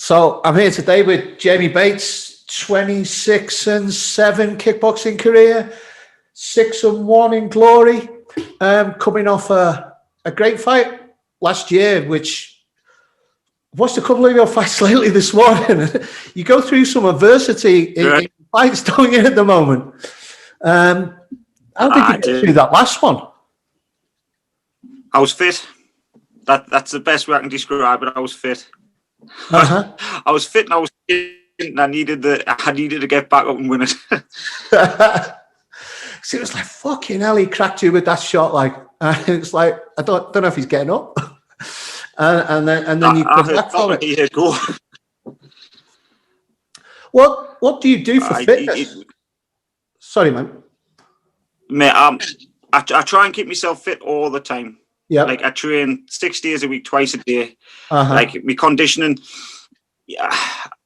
So I'm here today with Jamie Bates, 26-7 kickboxing career, 6-1 in glory, coming off a great fight last year, which watched a couple of your fights lately this morning. You go through some adversity in fights, don't you, at the moment? How did you get through that last one? I was fit. That's the best way I can describe it. I was fit. I was fit and I was fit, and I needed to get back up and win it. See, it was like, fucking hell, he cracked you with that shot. Like, it's like, I don't know if he's getting up. and then you come back for it. Go. What do you do for fitness? Sorry, man. Mate, I try and keep myself fit all the time. Yeah, like I train 6 days a week, twice a day. Like my conditioning. Yeah,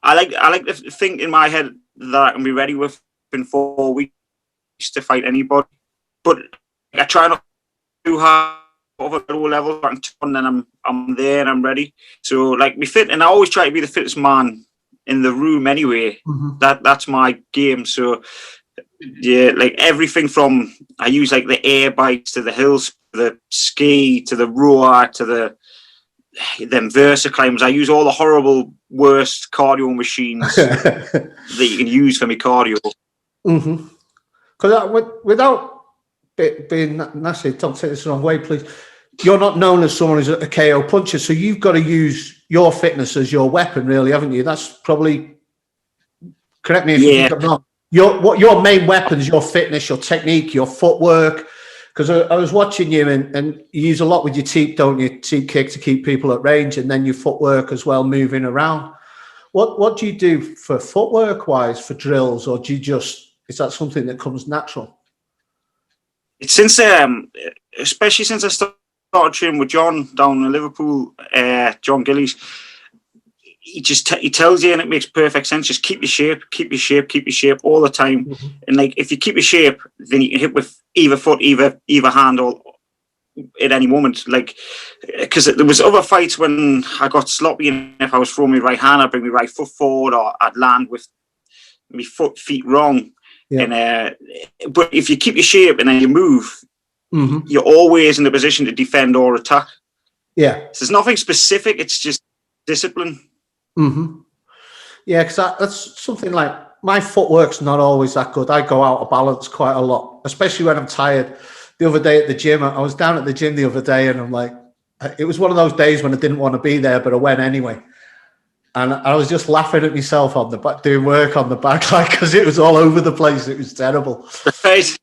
I like to think in my head that I can be ready within 4 weeks to fight anybody. But I try not to have over low level, and then I'm there and I'm ready. So like me fit, and I always try to be the fittest man in the room anyway. That's my game. So yeah, like everything from I use like the air bikes to the hills, the ski to the rower to them Versa climbers. I use all the horrible worst cardio machines that you can use for my cardio. Because without being nasty, don't take this the wrong way, please. You're not known as someone who's a KO puncher, so you've got to use your fitness as your weapon, really, haven't you? That's probably, correct me if you think I'm wrong. Your main weapons, your fitness, your technique, your footwork. Because I was watching you, and you use a lot with your teep, don't you? Teep kick to keep people at range, and then your footwork as well, moving around. What do you do for footwork wise for drills, or do you just, is that something that comes natural? It's since especially since I started training with John down in Liverpool, John Gillies. He tells you, and it makes perfect sense. Just keep your shape all the time. And like if you keep your shape, then you can hit with either foot, either hand, or at any moment. Like because there was other fights when I got sloppy, and if I was throwing my right hand, I'd bring my right foot forward, or I'd land with my feet wrong. And but if you keep your shape and then you move, you're always in a position to defend or attack. So there's nothing specific. It's just discipline. Yeah, because that's something like my footwork's not always that good. I go out of balance quite a lot, especially when I'm tired. The other day at the gym, I was down at the gym the other day, and I'm like, it was one of those days when I didn't want to be there, but I went anyway. And I was just laughing at myself on the back, doing work on the back, like, because it was all over the place. It was terrible. The face.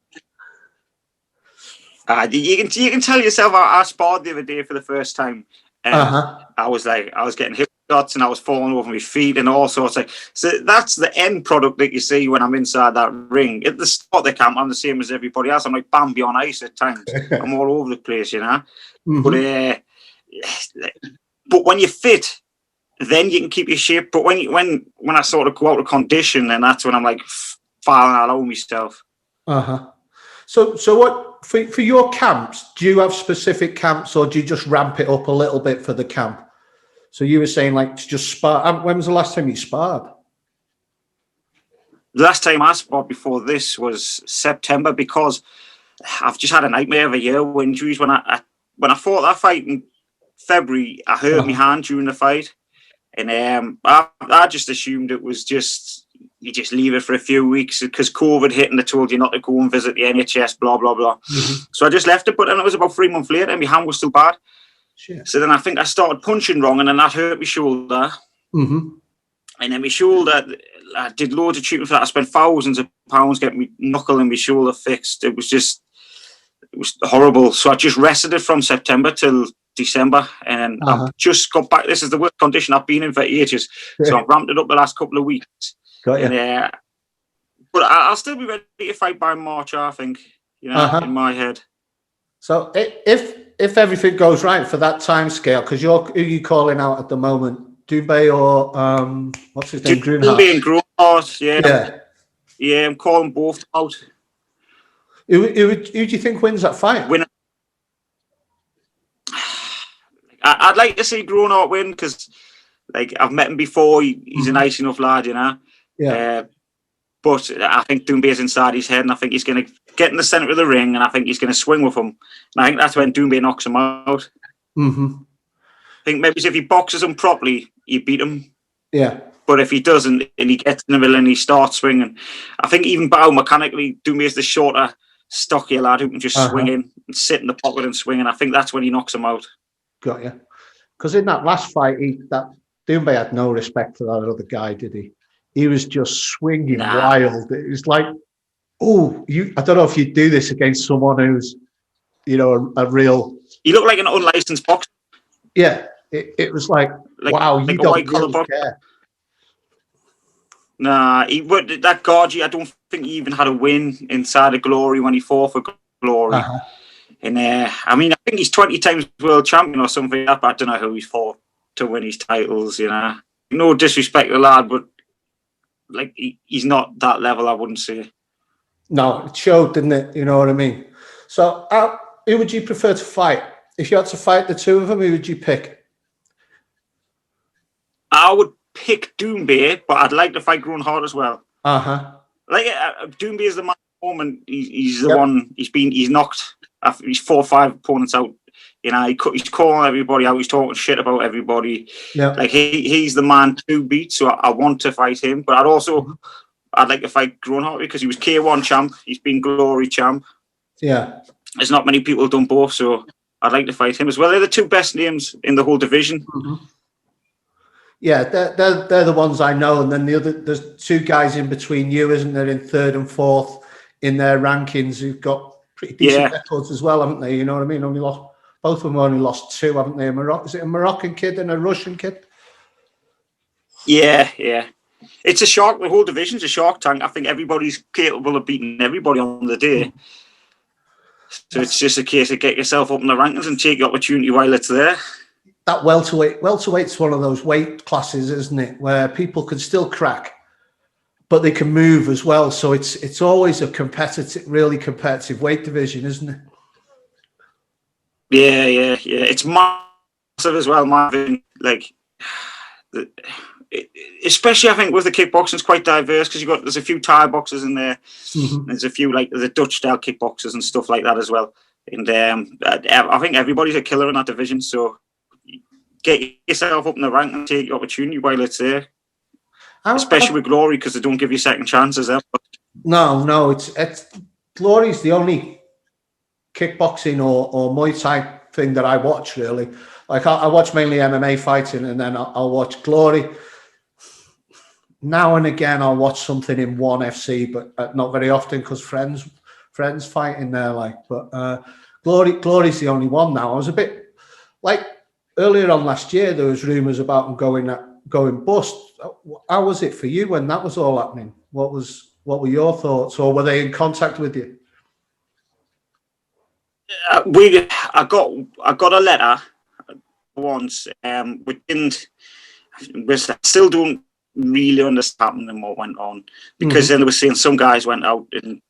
You can tell yourself. I sparred the other day for the first time. I was getting hip shots, and I was falling over my feet and all sorts. So that's the end product that you see when I'm inside that ring. At the start of the camp, I'm the same as everybody else. I'm like Bambi on ice at times. I'm all over the place, you know. But when you're fit, then you can keep your shape. But when I sort of go out of condition, then that's when I'm like falling all over myself. So what for your camps? Do you have specific camps, or do you just ramp it up a little bit for the camp? So you were saying like to just spar. When was the last time you sparred? The last time I sparred before this was September, because I've just had a nightmare of a year with injuries. When I fought that fight in February, I hurt my hand during the fight, and I just assumed it was just. You just leave it for a few weeks because COVID hit and they told you not to go and visit the NHS, blah, blah, blah. So I just left it, but then it was about 3 months later and my hand was still bad. So then I think I started punching wrong, and then that hurt my shoulder. And then my shoulder, I did loads of treatment for that. I spent thousands of pounds getting my knuckle and my shoulder fixed. It was horrible. So I just rested it from September till December, and I've just got back. This is the worst condition I've been in for ages. So I've ramped it up the last couple of weeks. Got you. But I'll still be ready to fight by March, I think, in my head. So if everything goes right for that time scale, because who are you calling out at the moment? Dubé or what's his name? Dubé and Grunhard, yeah. I'm calling both out. Who do you think wins that fight? I'd like to see Grunhard win, because Like, I've met him before. He's a nice enough lad, you know. Yeah. But I think Doombay's inside his head, and I think he's going to get in the centre of the ring, and I think he's going to swing with him. And I think that's when Doombay knocks him out. Mm-hmm. I think maybe if he boxes him properly, you beat him. Yeah. But if he doesn't, and he gets in the middle and he starts swinging, I think even biomechanically, Doombay is the shorter, stockier lad who can just swing in and sit in the pocket and swing. And I think that's when he knocks him out. Got you. Because in that last fight, Doombay had no respect for that other guy, did he? He was just swinging wild. It was like, I don't know if you'd do this against someone who's, you know, a real... He looked like an unlicensed boxer. Yeah, it was like wow, you don't really care. Nah, that Gorgie, I don't think he even had a win inside of Glory when he fought for Glory. And I mean, I think he's 20 times world champion or something like that, but I don't know who he's fought to win his titles, you know. No disrespect to the lad, but like he's not that level, I wouldn't say. No, it showed, didn't it? You know what I mean? So who would you prefer to fight? If you had to fight the two of them, who would you pick? I would pick Doombay, but I'd like to fight Groenhart as well. Like Doombay is the man at the moment. He's the one. He's knocked. He's 4 or 5 opponents out. You know, he's calling everybody out. He's talking shit about everybody. Yeah. Like he's the man to beat. So I want to fight him, but I'd like to fight Groenhart because he was K1 champ. He's been Glory champ. Yeah. There's not many people who've done both, so I'd like to fight him as well. They're the 2 best names in the whole division. Yeah, they're the ones I know, and then there's 2 guys in between you, isn't there, in 3rd and 4th in their rankings who've got pretty decent records as well, haven't they? You know what I mean? Both of them only lost 2, haven't they? Is it a Moroccan kid and a Russian kid? Yeah. It's a shark. The whole division's a shark tank. I think everybody's capable of beating everybody on the day. So it's just a case of get yourself up in the rankings and take the opportunity while it's there. That welterweight's one of those weight classes, isn't it, where people can still crack, but they can move as well. So it's always a really competitive weight division, isn't it? Yeah. It's massive as well, Marvin. Like, especially I think with the kickboxing, it's quite diverse because there's a few Thai boxers in there. There's a few like the Dutch style kickboxers and stuff like that as well. And I think everybody's a killer in that division. So get yourself up in the rank and take the opportunity while it's there. Especially with Glory because they don't give you second chances. No, it's Glory's the only kickboxing or Muay Thai thing that I watch really. Like I watch mainly MMA fighting, and then I'll watch Glory. Now and again, I'll watch something in ONE FC, but not very often because friends fighting there. But Glory's the only one now. I was a bit like earlier on last year. There was rumours about them going bust. How was it for you when that was all happening? What were your thoughts, or were they in contact with you? I got a letter once. We still don't really understand what went on because then they were saying some guys went out, and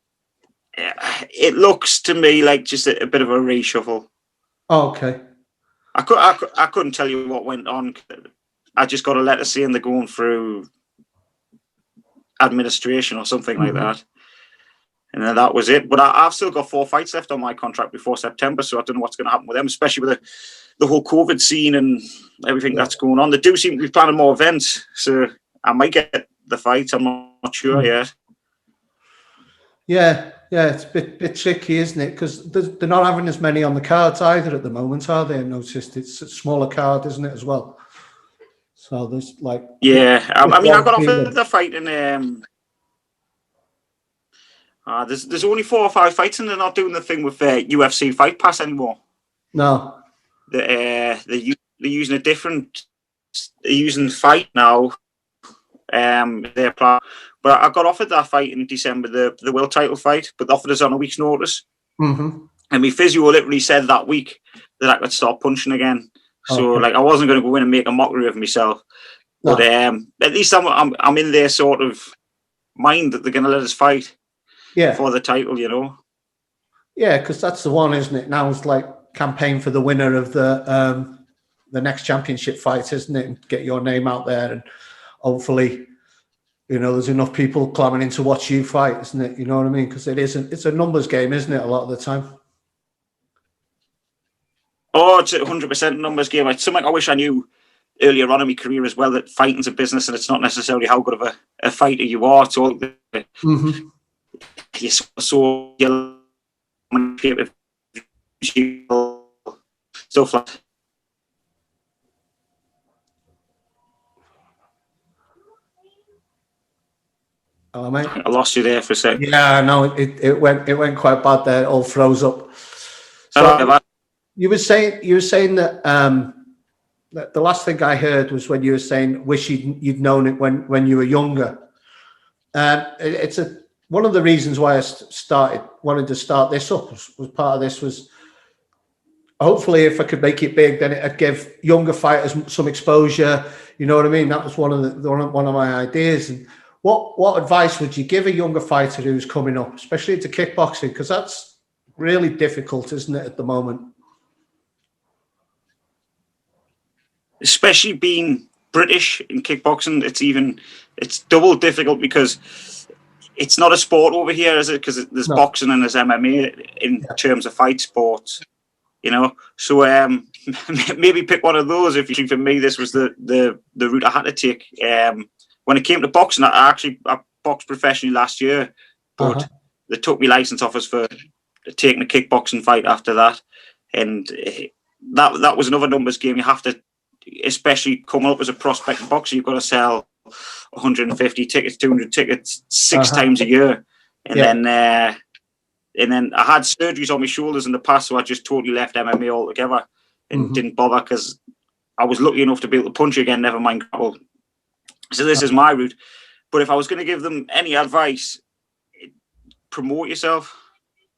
it looks to me like just a bit of a reshuffle. Oh, okay. I couldn't tell you what went on. I just got a letter saying they're going through administration or something like that. And then that was it. But I've still got 4 fights left on my contract before September, so I don't know what's going to happen with them, especially with the whole COVID scene and everything that's going on. They do seem to be planning more events, so I might get the fight. I'm not sure yet. Yeah, it's a bit tricky, isn't it? Because they're not having as many on the cards either at the moment, are they? I've noticed it's a smaller card, isn't it, as well? So there's like... Yeah, I mean, I got offered the fight in... there's only 4 or 5 fights, and they're not doing the thing with UFC Fight Pass anymore. No. They're using a different... They're using Fight now. Their plan. But I got offered that fight in December, the world title fight, but offered us on a week's notice. And my physio literally said that week that I could start punching again. So like I wasn't going to go in and make a mockery of myself. No. But at least I'm in their sort of mind that they're going to let us fight. Yeah. For the title, you know. Yeah, because that's the one, isn't it? Now it's like campaign for the winner of the the next championship fight, isn't it? And get your name out there, and hopefully, you know, there's enough people clamoring in to watch you fight, isn't it? You know what I mean? Because it's a numbers game, isn't it? A lot of the time. Oh, it's 100% numbers game. It's something I wish I knew earlier on in my career as well, that fighting's a business and it's not necessarily how good of a fighter you are. It's all stuff like that. Oh, mate. I lost you there for a second. Yeah, no, it went quite bad there. It all froze up. So you were saying that the last thing I heard was when you were saying wish you'd known it when you were younger. It's one of the reasons why I wanted to start this up was part of this was hopefully if I could make it big, then it'd give younger fighters some exposure. You know what I mean? That was one of my ideas. And what advice would you give a younger fighter who's coming up, especially into kickboxing? Because that's really difficult, isn't it, at the moment? Especially being British in kickboxing, it's double difficult because it's not a sport over here, is it? Because there's boxing and there's MMA in terms of fight sports, you know. So maybe pick one of those. If you think for me, this was the route I had to take. When it came to boxing, I boxed professionally last year, but they took my license off us for taking a kickboxing fight after that, and that was another numbers game. You have to, especially coming up as a prospect boxer, you've got to sell 150 tickets, 200 tickets 6 times a year, and then I had surgeries on my shoulders in the past, so I just totally left MMA altogether and didn't bother because I was lucky enough to be able to punch again, never mind grapple. So this is my route. But if I was going to give them any advice, promote yourself.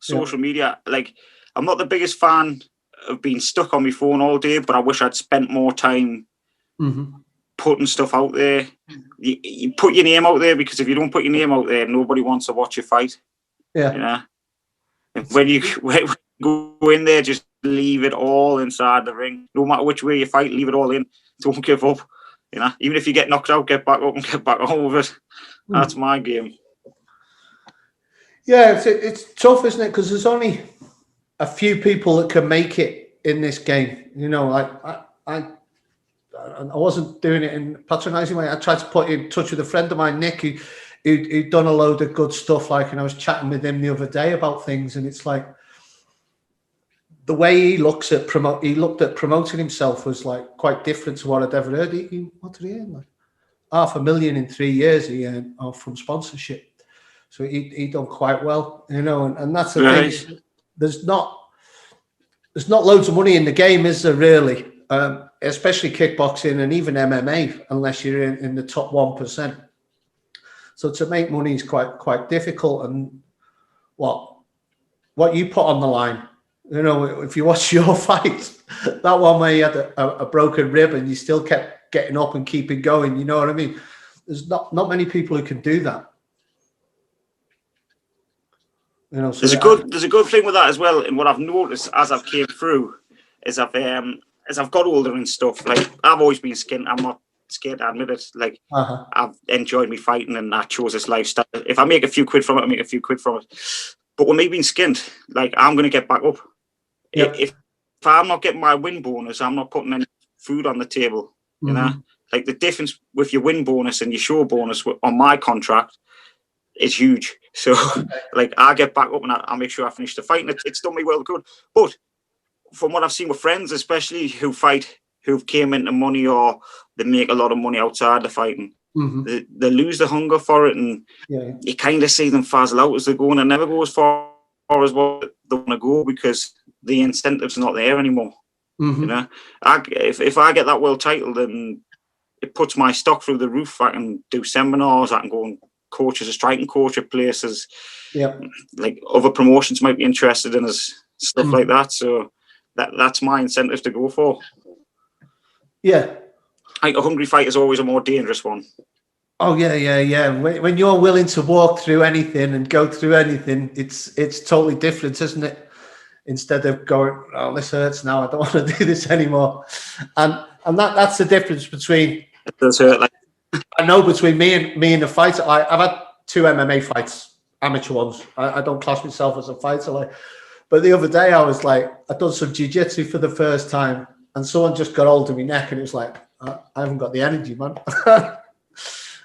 Social media. Like, I'm not the biggest fan of being stuck on my phone all day, but I wish I'd spent more time putting stuff out there. You put your name out there, because if you don't put your name out there, nobody wants to watch you fight. Yeah. You know? And when you go in there, just leave it all inside the ring. No matter which way you fight, leave it all in. Don't give up. You know, even if you get knocked out, get back up and get back on with it. That's my game. Yeah, it's tough, isn't it? Because there's only a few people that can make it in this game. You know, like I wasn't doing it in a patronising way. I tried to put you in touch with a friend of mine, Nick, who'd done a load of good stuff. Like, and I was chatting with him the other day about things, and it's like the way he looked at promoting himself was like quite different to what I'd ever heard. What did he earn? Like $500,000 in 3 years he earned from sponsorship. So he done quite well, you know, and that's the thing. There's not loads of money in the game, is there really? Especially kickboxing and even MMA, unless you're in the top 1%. So to make money is quite difficult. And what you put on the line, you know, if you watch your fight, that one where you had a broken rib and you still kept getting up and keeping going, you know what I mean? There's not many people who can do that. You know, so there's a good thing with that as well. And what I've noticed as I've came through is as I've got older and stuff, like I've always been skint. I'm not scared to admit it. Like I've enjoyed me fighting and I chose this lifestyle. If I make a few quid from it, I make a few quid from it. But with me being skint, like I'm going to get back up. Yep. If I'm not getting my win bonus, I'm not putting any food on the table. You know, like the difference with your win bonus and your show bonus on my contract is huge. So, like, I get back up and I make sure I finish the fight, and it's done me well good. But from what I've seen with friends, especially who've came into money or they make a lot of money outside the fighting, they lose the hunger for it, and you kind of see them fizzle out as they go, and they never go as far as what they want to go because the incentive's not there anymore. You know, if I get that world title, then it puts my stock through the roof. I can do seminars, I can go and coach as a striking coach at places. Like other promotions might be interested in us, stuff like that. So that's my incentive to go for. Yeah. Like a hungry fight is always a more dangerous one. Oh yeah. When you're willing to walk through anything and go through anything, it's totally different, isn't it? instead of going, oh, this hurts now, I don't want to do this anymore. And that's the difference between, It does hurt. Like, I know between me and the fighter. I've had 2 MMA fights, amateur ones. I don't class myself as a fighter. Like, but the other day I was like, I'd done some jiu-jitsu for the first time, and someone just got hold of my neck, and it was like, I haven't got the energy, man.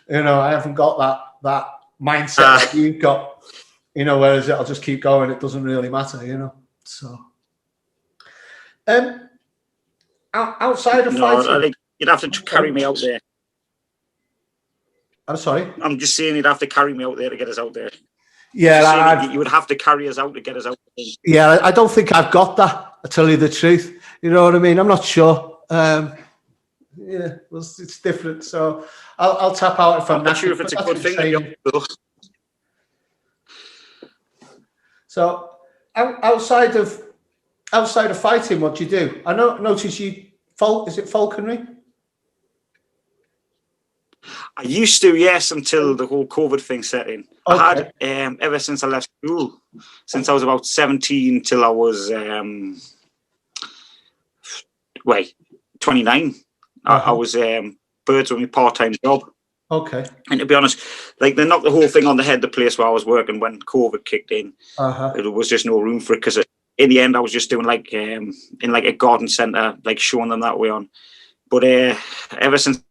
You know, I haven't got that mindset that you've got. You know, whereas I'll just keep going. It doesn't really matter. You know. So, outside of fighting, I think you'd have to carry me out there. I'm sorry. I'm just saying you'd have to carry me out there to get us out there. Yeah, you would have to carry us out to get us out there. Yeah, I don't think I've got that. I tell you the truth. You know what I mean? I'm not sure. Yeah, well, it's different. So I'll tap out if I'm not sure if it's a good thing. So outside of fighting, what do you do? I notice you is it falconry? I used to, yes, until the whole COVID thing set in. Okay. I had ever since I left school, since I was about 17 till I was 29. I was birds with my part-time job. Okay. And to be honest, like they knocked the whole thing on the head, the place where I was working when COVID kicked in. There was just no room for it because in the end I was just doing like in like a garden centre, like showing them that way on. But ever since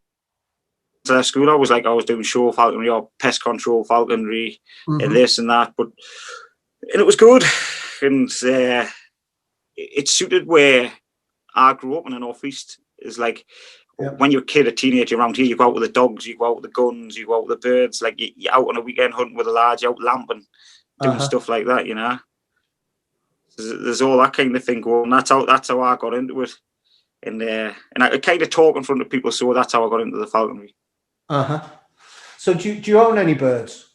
I left school, I was doing show falconry or pest control falconry and this and that. And it was good. And it suited where I grew up in the Northeast. It's like, when you're a kid, a teenager around here, you go out with the dogs, you go out with the guns, you go out with the birds. Like you're out on a weekend hunting with the lads, you're out lamping, doing stuff like that. You know, there's all that kind of thing going. That's how I got into it, and I kind of talk in front of people, so that's how I got into the falconry. So do you own any birds?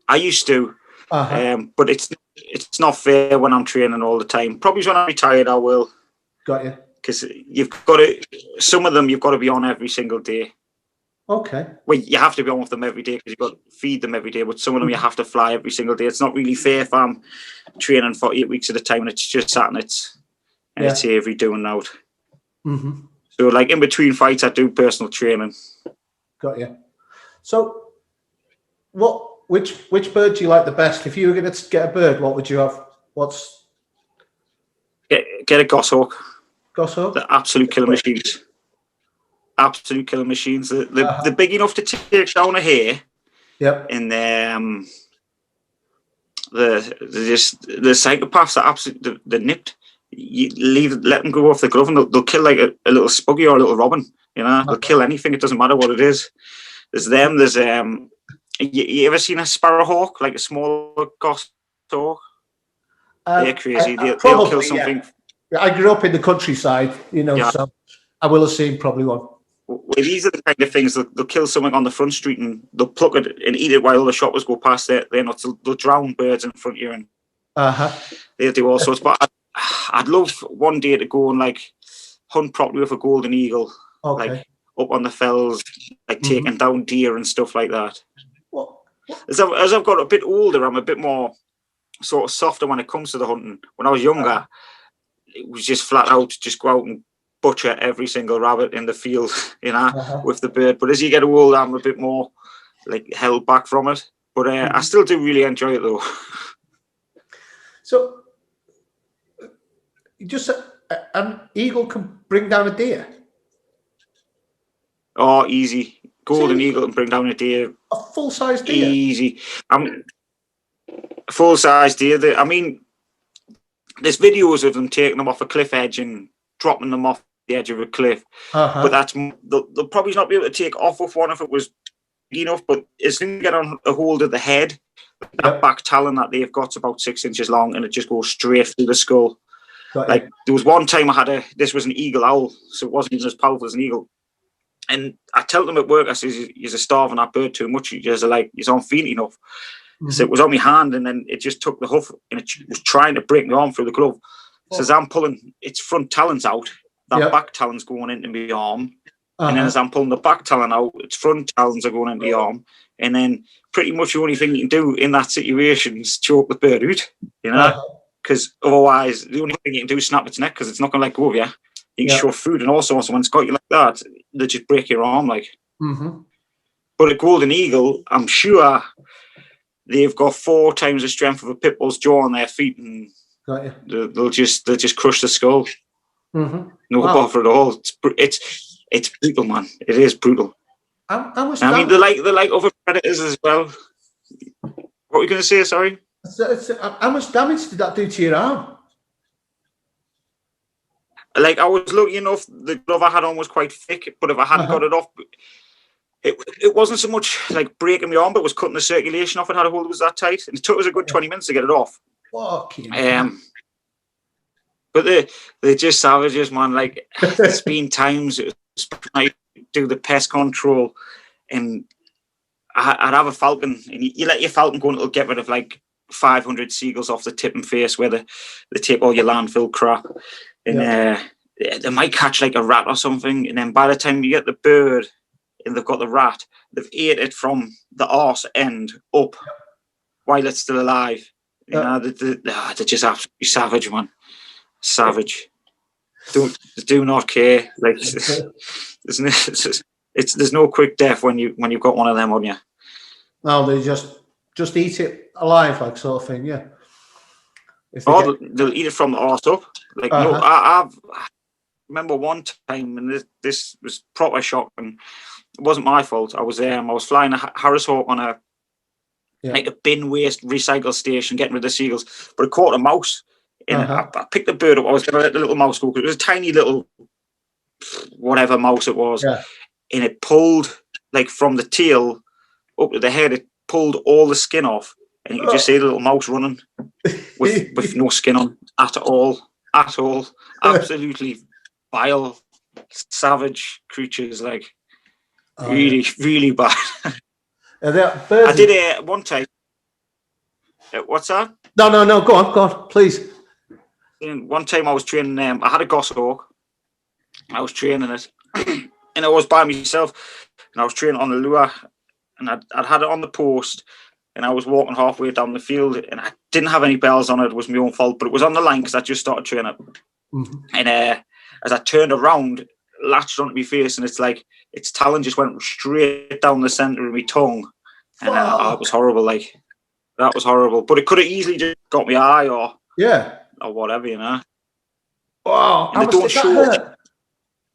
I used to, but it's not fair when I'm training all the time. Probably when I'm retired, I will. Got you. Because some of them you've got to be on every single day. Okay. Well, you have to be on with them every day because you've got to feed them every day. But some of them you have to fly every single day. It's not really fair if I'm training for 8 weeks at a time and it's just sat and it's every doing out. So, like in between fights, I do personal training. Got you. So, which bird do you like the best? If you were going to get a bird, what would you have? Get a goshawk. Goshawk? The absolute killer machines. Absolute killer machines. They're big enough to take down a hare. Yep. And the psychopaths are absolutely they're nipped. You let them go off the glove and they'll kill like a little spuggy or a little robin. You know, they'll kill anything. It doesn't matter what it is. There's them. There's you ever seen a sparrowhawk, like a small goshawk? They're crazy. They'll kill something. Yeah. I grew up in the countryside, you know, so I will have seen probably one. Well, these are the kind of things they'll kill something on the front street and they'll pluck it and eat it while the shoppers go past there. They'll drown birds in front of you and they'll do all sorts. But I'd love one day to go and like hunt properly with a golden eagle, like up on the fells, like taking down deer and stuff like that. As I've got a bit older, I'm a bit more sort of softer when it comes to the hunting. When I was younger, it was just flat out, just go out and butcher every single rabbit in the field, you know, with the bird. But as you get older, I'm a bit more like held back from it. But I still do really enjoy it though. So, just an eagle can bring down a deer? Oh, easy. Golden eagle can bring down a deer. A full-size deer? Easy. Full-size deer. I mean, there's videos of them taking them off a cliff edge and dropping them off the edge of a cliff. But they'll probably not be able to take off with one if it was big enough. But as soon as you get on a hold of the head, that back talon that they've got's about 6 inches long, and it just goes straight through the skull. Like there was one time this was an eagle owl, so it wasn't even as powerful as an eagle. And I tell them at work, I says, you're starving that bird too much. He's on feet enough. So it was on my hand, and then it just took the hoof, and it was trying to break my arm through the glove. So as I'm pulling its front talons out, that back talon's going into my arm. And then as I'm pulling the back talon out, its front talons are going into the arm. And then pretty much the only thing you can do in that situation is choke the bird out, you know? because otherwise the only thing you can do is snap its neck because it's not going to let go of you. You can shove food, and also when it's got you like that, they just break your arm like. Mm-hmm. But a golden eagle, I'm sure they've got 4 times the strength of a pit bull's jaw on their feet, and Got you. they'll just crush the skull. Mm-hmm. No bother at all. It's brutal, man. It is brutal. I mean, they're like other predators as well. What were you going to say? Sorry. How much damage did that do to your arm? Like, I was lucky enough, the glove I had on was quite thick, but if I hadn't got it off, it wasn't so much like breaking my arm, but it was cutting the circulation off. It had a hold, it was that tight, and it took us a good 20 minutes to get it off. But they're just savages, man. Like, it's been times I do the pest control, and I'd have a falcon, and you let your falcon go, and it'll get rid of like 500 seagulls off the tip and face where they take all your landfill crap, and they might catch like a rat or something, and then by the time you get the bird and they've got the rat, they've ate it from the arse end up while it's still alive. You know, they're just absolutely savage, man. Savage. Do not care. Like, there's no quick death when you've got one of them on you. No, they just eat it alive, like, sort of thing. Yeah. They'll eat it from the arse up. Like, no, I remember one time, and this was proper shocking. It wasn't my fault. I was flying a Harris Hawk on a bin waste recycle station, getting rid of the seagulls, but it caught a mouse. And I picked the bird up. I was going to let the little mouse go because it was a tiny little whatever mouse it was, and it pulled like from the tail up to the head. It pulled all the skin off, and you could just see the little mouse running with no skin on at all. Absolutely vile, savage creatures. Like, really, really bad. I did one time. What's that? No. Go on, please. One time I was training. I had a goshawk. I was training it, and I was by myself, and I was training on the lure, and I'd had it on the post, and I was walking halfway down the field, and I didn't have any bells on it. It was my own fault, but it was on the line because I just started training. And as I turned around, latched onto my face, and it's like its talon just went straight down the centre of my tongue, and it was horrible. Like, that was horrible. But it could have easily just got my eye or whatever, you know. Wow, and they don't show.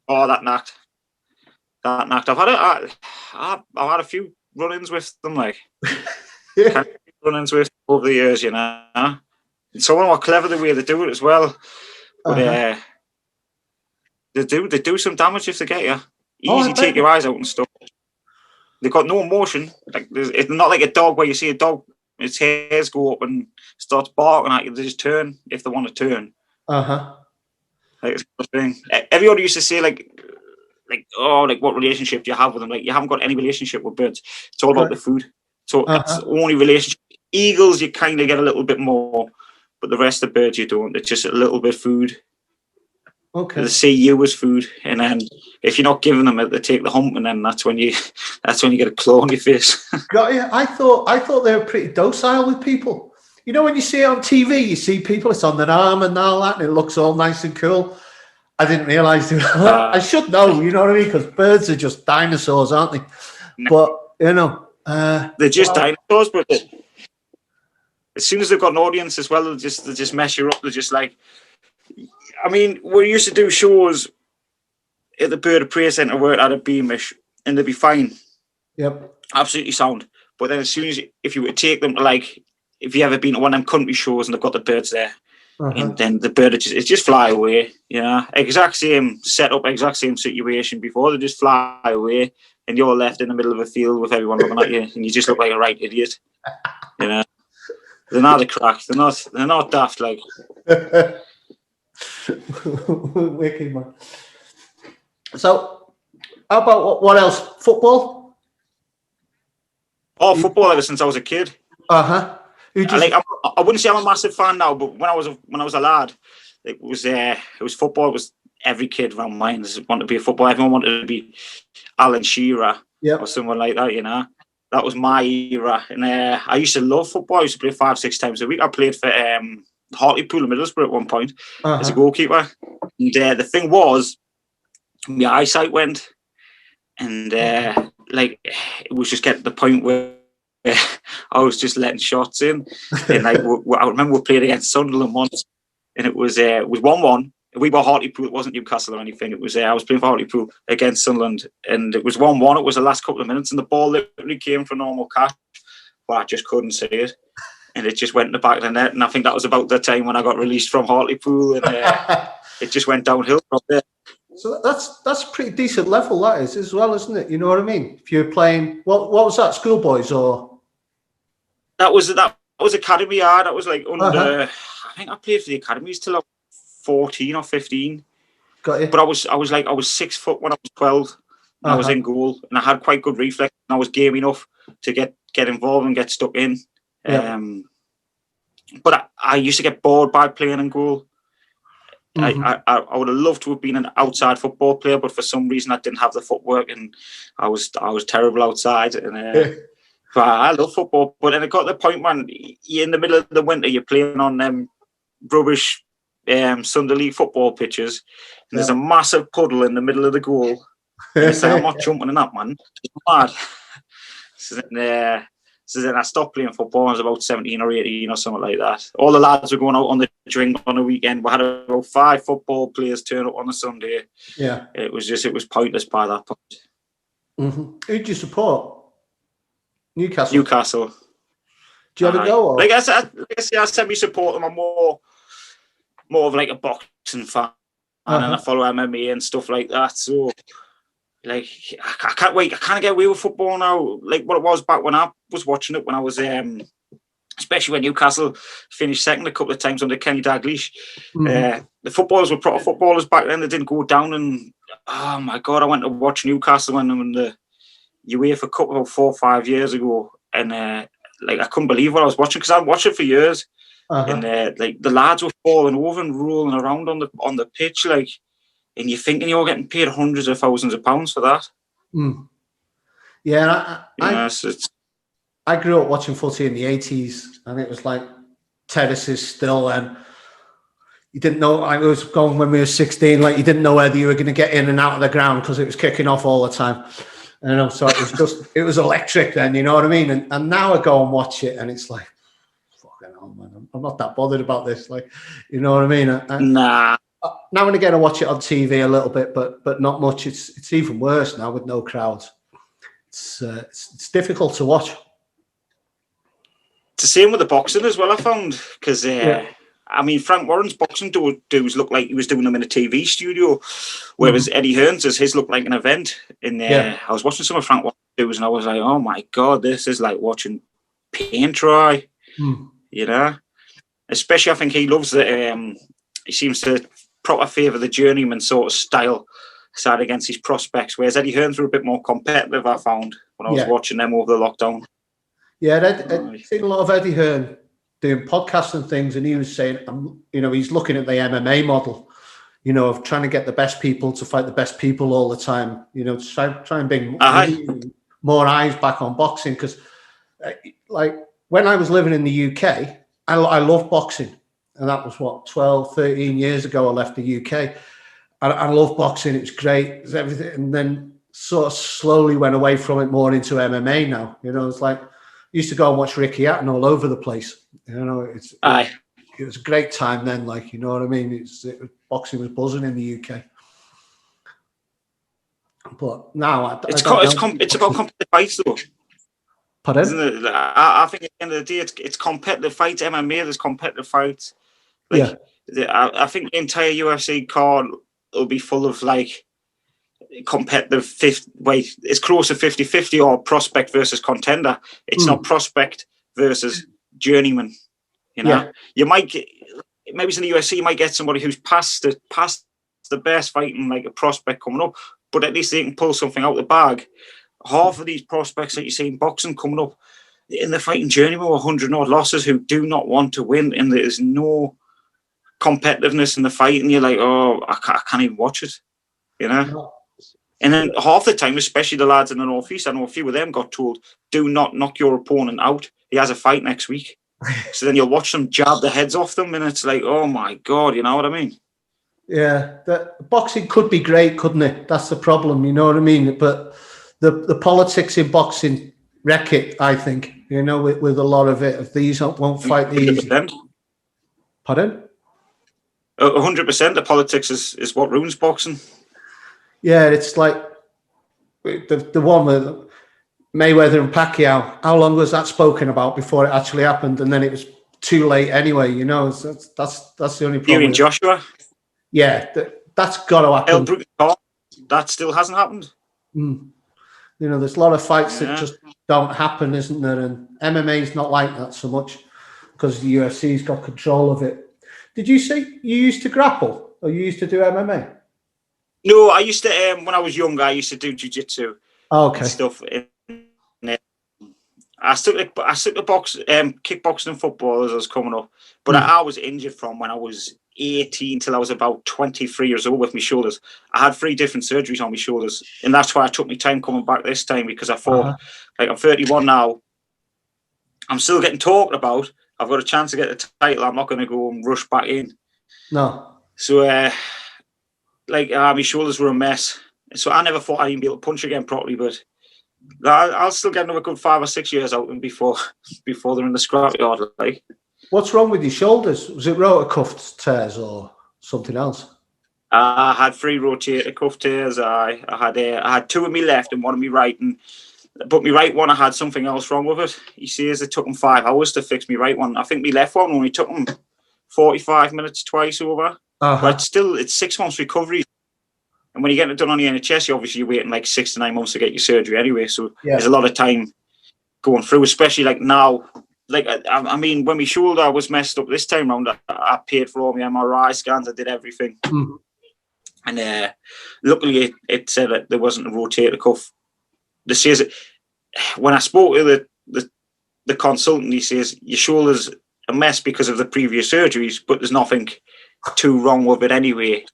Oh, that knocked. I've had a few run-ins with them, like run-ins with over the years, you know. And some of them are clever the way they do it as well, but they do some damage if they get you. Easy, take your eyes out and stuff. They've got no emotion. Like, it's not like a dog where you see a dog, its hairs go up and starts barking at you. They just turn if they want to turn. Like, it's the thing. Everybody used to say like what relationship do you have with them? Like, you haven't got any relationship with birds. It's all about the food. So that's the only relationship. Eagles, you kind of get a little bit more, but the rest of the birds you don't. It's just a little bit food. Okay. They see you as food, and then if you're not giving them it, they take the hump, and then that's when you get a claw on your face. Got you. I thought they were pretty docile with people. You know, when you see it on TV, you see people, it's on their arm and all that, and it looks all nice and cool. I didn't realise. I should know, you know what I mean? Because birds are just dinosaurs, aren't they? No. But, you know. They're just dinosaurs, but as soon as they've got an audience as well, they'll just mess you up. They're just like, I mean, we used to do shows at the Bird of Prey Centre where it had a Beamish, and they'd be fine. Yep. Absolutely sound. But then as soon as, if you were to take them to, like, if you ever been to one of them country shows and they've got the birds there, and then the bird just fly away, you know. Exact same setup, exact same situation before. They just fly away, and you're left in the middle of a field with everyone looking at you, and you just look like a right idiot. You know, they're not a crack. They're not daft, like. Wicked, man. So, how about what else? Football? Oh, football ever since I was a kid. I wouldn't say I'm a massive fan now, but when I was a lad, it was football. It was every kid around mine wanted to be a footballer. Everyone wanted to be Alan Shearer or someone like that. You know, that was my era. And I used to love football. I used to play 5-6 times a week. I played for Hartlepool and Middlesbrough at one point as a Uh-huh. goalkeeper. And the thing was, my eyesight went, and like it was just getting to the point where I was just letting shots in. And like I remember we played against Sunderland once, and it was 1-1. We were Hartlepool. It wasn't Newcastle or anything. It was I was playing for Hartlepool against Sunderland, and it was 1-1. It was the last couple of minutes, and the ball literally came for normal catch, but I just couldn't see it, and it just went in the back of the net. And I think that was about the time when I got released from Hartlepool, and it just went downhill from there. So that's a pretty decent level, that is, as well, isn't it? You know what I mean? If you're playing, what was that, schoolboys or? That was academy. Yeah, that was like under. I think I played for the academies till I was 14 or 15. Got you. But I was 6 foot when I was 12. And I was in goal, and I had quite good reflex. And I was game enough to get involved and get stuck in. Yeah. But I used to get bored by playing in goal. Mm-hmm. I would have loved to have been an outside football player, but for some reason I didn't have the footwork, and I was terrible outside. And but I love football. But then it got to the point when you're in the middle of the winter, you're playing on rubbish Sunday League football pitches, and there's a massive puddle in the middle of the goal. And it's like, I'm not jumping in that, man. It's mad. So then I stopped playing football. I was about 17 or 18 or something like that. All the lads were going out on the drink on the weekend. We had about 5 football players turn up on a Sunday. Yeah. It was pointless by that point. Mm-hmm. Who do you support? Newcastle. Newcastle. Do you ever go? Or? Like I semi-support them. I'm more of like a boxing fan, and I follow MMA and stuff like that. So, like, I can't wait. I can't get away with football now. Like what it was back when I was watching it when I was, especially when Newcastle finished second a couple of times under Kenny Dalglish. Mm-hmm. The footballers were proper footballers back then. They didn't go down. And oh my God, I went to watch Newcastle when the UEFA Cup about 4 or 5 years ago, and like I couldn't believe what I was watching because I'd watched it for years. And like the lads were falling over and rolling around on the pitch, like, and you're thinking you're getting paid hundreds of thousands of pounds for that. Mm. Yeah, I grew up watching footy in the 80s, and it was like terraces still, and you didn't know. I was going when we were 16, like you didn't know whether you were going to get in and out of the ground because it was kicking off all the time. And so it was electric then, you know what I mean? And now I go and watch it, and it's like, man, I'm not that bothered about this, like, you know what I mean? Nah. Now and again, I watch it on TV a little bit, but not much. It's even worse now with no crowds. It's difficult to watch. It's the same with the boxing as well, I found, because I mean, Frank Warren's boxing dudes look like he was doing them in a TV studio, whereas Eddie Hearn's his looked like an event. And I was watching some of Frank Warren's dudes, and I was like, oh my God, this is like watching paint dry. You know, especially I think he loves that. He seems to proper favour the journeyman sort of style side against his prospects, whereas Eddie Hearns were a bit more competitive. I found when I was watching them over the lockdown. Yeah, I'd seen a lot of Eddie Hearn doing podcasts and things, and he was saying, you know, he's looking at the MMA model, you know, of trying to get the best people to fight the best people all the time. You know, to try and bring more eyes back on boxing because, like. When I was living in the UK, I loved boxing. And that was, 12, 13 years ago I left the UK. I loved boxing. It was great. It was everything. And then sort of slowly went away from it more into MMA now. You know, it's like, I used to go and watch Ricky Hatton all over the place. You know, it was a great time then, like, you know what I mean? Boxing was buzzing in the UK. But now it's about competitive fights though. Pardon? Isn't it? I think at the end of the day, it's competitive fights. MMA, there's competitive fights. Like, I think the entire UFC card will be full of like competitive it's close to 50-50 or prospect versus contender. It's not prospect versus journeyman. You know, you might get, maybe in the UFC, you might get somebody who's past the best fighting, like a prospect coming up, but at least they can pull something out of the bag. Half of these prospects that you see in boxing coming up in the fighting journeyman with 100-odd losses who do not want to win, and there's no competitiveness in the fight, and you're like, oh, I can't even watch it, you know? And then half the time, especially the lads in the North East, I know a few of them got told, do not knock your opponent out. He has a fight next week. So then you'll watch them jab the heads off them, and it's like, oh my God, you know what I mean? Yeah, the boxing could be great, couldn't it? That's the problem, you know what I mean? But the politics in boxing wreck it, I think, you know, with a lot of it. If these won't fight these. 100%. Pardon? 100%. The politics is what ruins boxing. Yeah, it's like the one with Mayweather and Pacquiao. How long was that spoken about before it actually happened? And then it was too late anyway, you know? So that's the only problem. You and Joshua? Yeah, that's got to happen. That still hasn't happened. You know, there's a lot of fights that just don't happen, isn't there? And MMA is not like that so much because the UFC's got control of it. Did you say you used to grapple or you used to do MMA? No, I used to, when I was younger, I used to do jiu-jitsu and stuff. I stuck to kickboxing and football as I was coming up. But I was injured from when I was 18 till I was about 23 years old with my shoulders. I had 3 different surgeries on my shoulders. And that's why I took my time coming back this time, because I thought, like, I'm 31 now. I'm still getting talked about. I've got a chance to get the title. I'm not going to go and rush back in. No. So, my shoulders were a mess. So I never thought I'd be able to punch again properly, but I'll still get another good 5 or 6 years out of them before they're in the scrapyard. Like, what's wrong with your shoulders? Was it rotator cuff tears or something else? I had 3 rotator cuff tears. I had 2 of me left and 1 of me right, but my right one, I had something else wrong with it. He says it took him 5 hours to fix my right one. I think my left one only took him 45 minutes twice over. But it's 6 months recovery. And when you get it done on the NHS, you're waiting like 6 to 9 months to get your surgery anyway. So there's a lot of time going through, especially like now. Like, I mean, when my shoulder was messed up this time round, I paid for all my MRI scans. I did everything. And luckily it said that there wasn't a rotator cuff. This says, when I spoke to the consultant, he says, your shoulder's a mess because of the previous surgeries, but there's nothing too wrong with it anyway.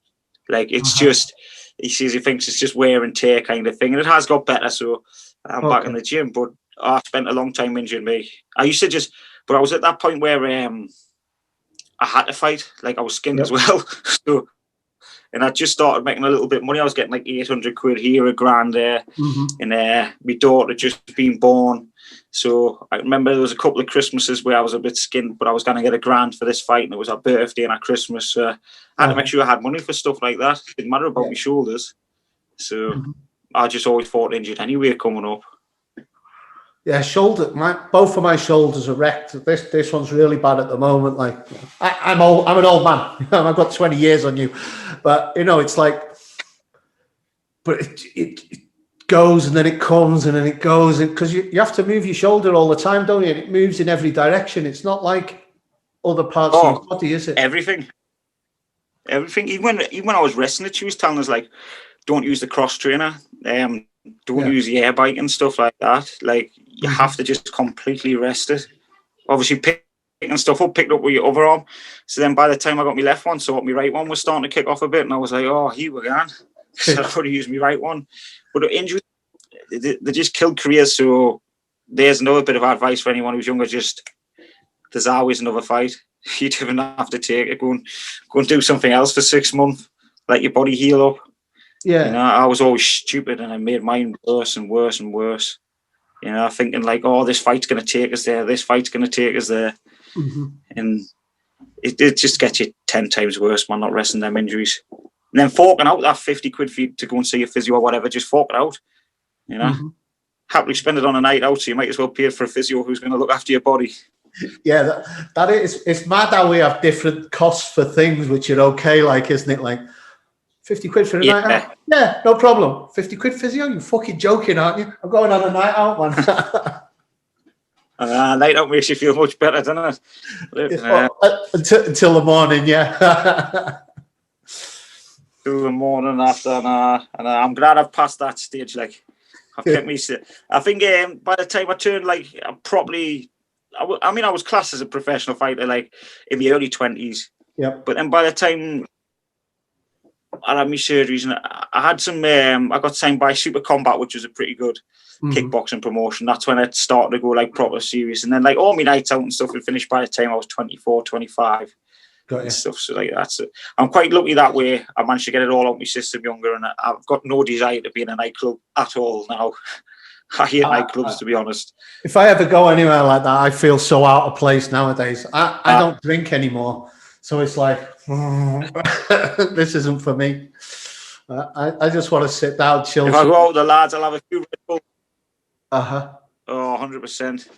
Like, it's just, he says he thinks it's just wear and tear kind of thing. And it has got better, so I'm back in the gym. But I spent a long time injuring me. I used to but I was at that point where I had to fight. Like, I was skinned as well. So, and I just started making a little bit of money. I was getting like 800 quid here, a grand there. And my daughter had just been born. So I remember there was a couple of Christmases where I was a bit skinned, but I was going to get a grand for this fight, and it was our birthday and our Christmas. I had to make sure I had money for stuff like that. It didn't matter about my shoulders. So I just always fought injured anyway coming up. Yeah, both of my shoulders are wrecked. This one's really bad at the moment. Like, I'm an old man. I've got 20 years on you, but you know, it's like, but it goes and then it comes and then it goes, because you have to move your shoulder all the time, don't you? And it moves in every direction. It's not like other parts of your body, is it? Everything. Even when I was wrestling, she was telling us, like, don't use the cross trainer. Don't use the air bike and stuff like that. Like, you have to just completely rest it. Obviously, picking stuff up, picked up with your other arm. So then by the time I got my left one, so my right one was starting to kick off a bit, and I was like, oh, here we go. So I've got to use my right one. But the injuries, they just killed careers. So there's another bit of advice for anyone who's younger. Just, there's always another fight. You don't have to take it. Go and do something else for 6 months. Let your body heal up. Yeah. You know, I was always stupid, and I made mine worse and worse and worse. You know, thinking like, oh, this fight's going to take us there. This fight's going to take us there. And it just gets you 10 times worse, man, not resting them injuries. And then forking out that 50 quid for you to go and see a physio or whatever, just fork it out. You know, happily spend it on a night out, so you might as well pay for a physio who's going to look after your body. Yeah, that is, it's mad how we have different costs for things which are okay, like, isn't it? Like, 50 quid for a night out? Yeah, no problem. 50 quid physio? You're fucking joking, aren't you? I'm going on a night out, man. Night out makes you feel much better, doesn't it? Until the morning, yeah. Till the morning after, and I'm glad I've passed that stage. Like, I've kept me. I think by the time I turned, like, I was classed as a professional fighter, like, in my early 20s. Yeah. But then by the time I had my surgeries, and I had some. I got signed by Super Combat, which was a pretty good kickboxing promotion. That's when it started to go like proper serious, and then like all my nights out and stuff would finish by the time I was 24, 25 Got and you. stuff. So like that's it. I'm quite lucky that way. I managed to get it all out my system younger, and I've got no desire to be in a nightclub at all now. I hate nightclubs, to be honest. If I ever go anywhere like that, I feel so out of place nowadays. I don't drink anymore, so it's like this isn't for me. I just want to sit down, chill. If I go out with the lads, I'll have a few Red Bull. Uh-huh. Oh, 100%.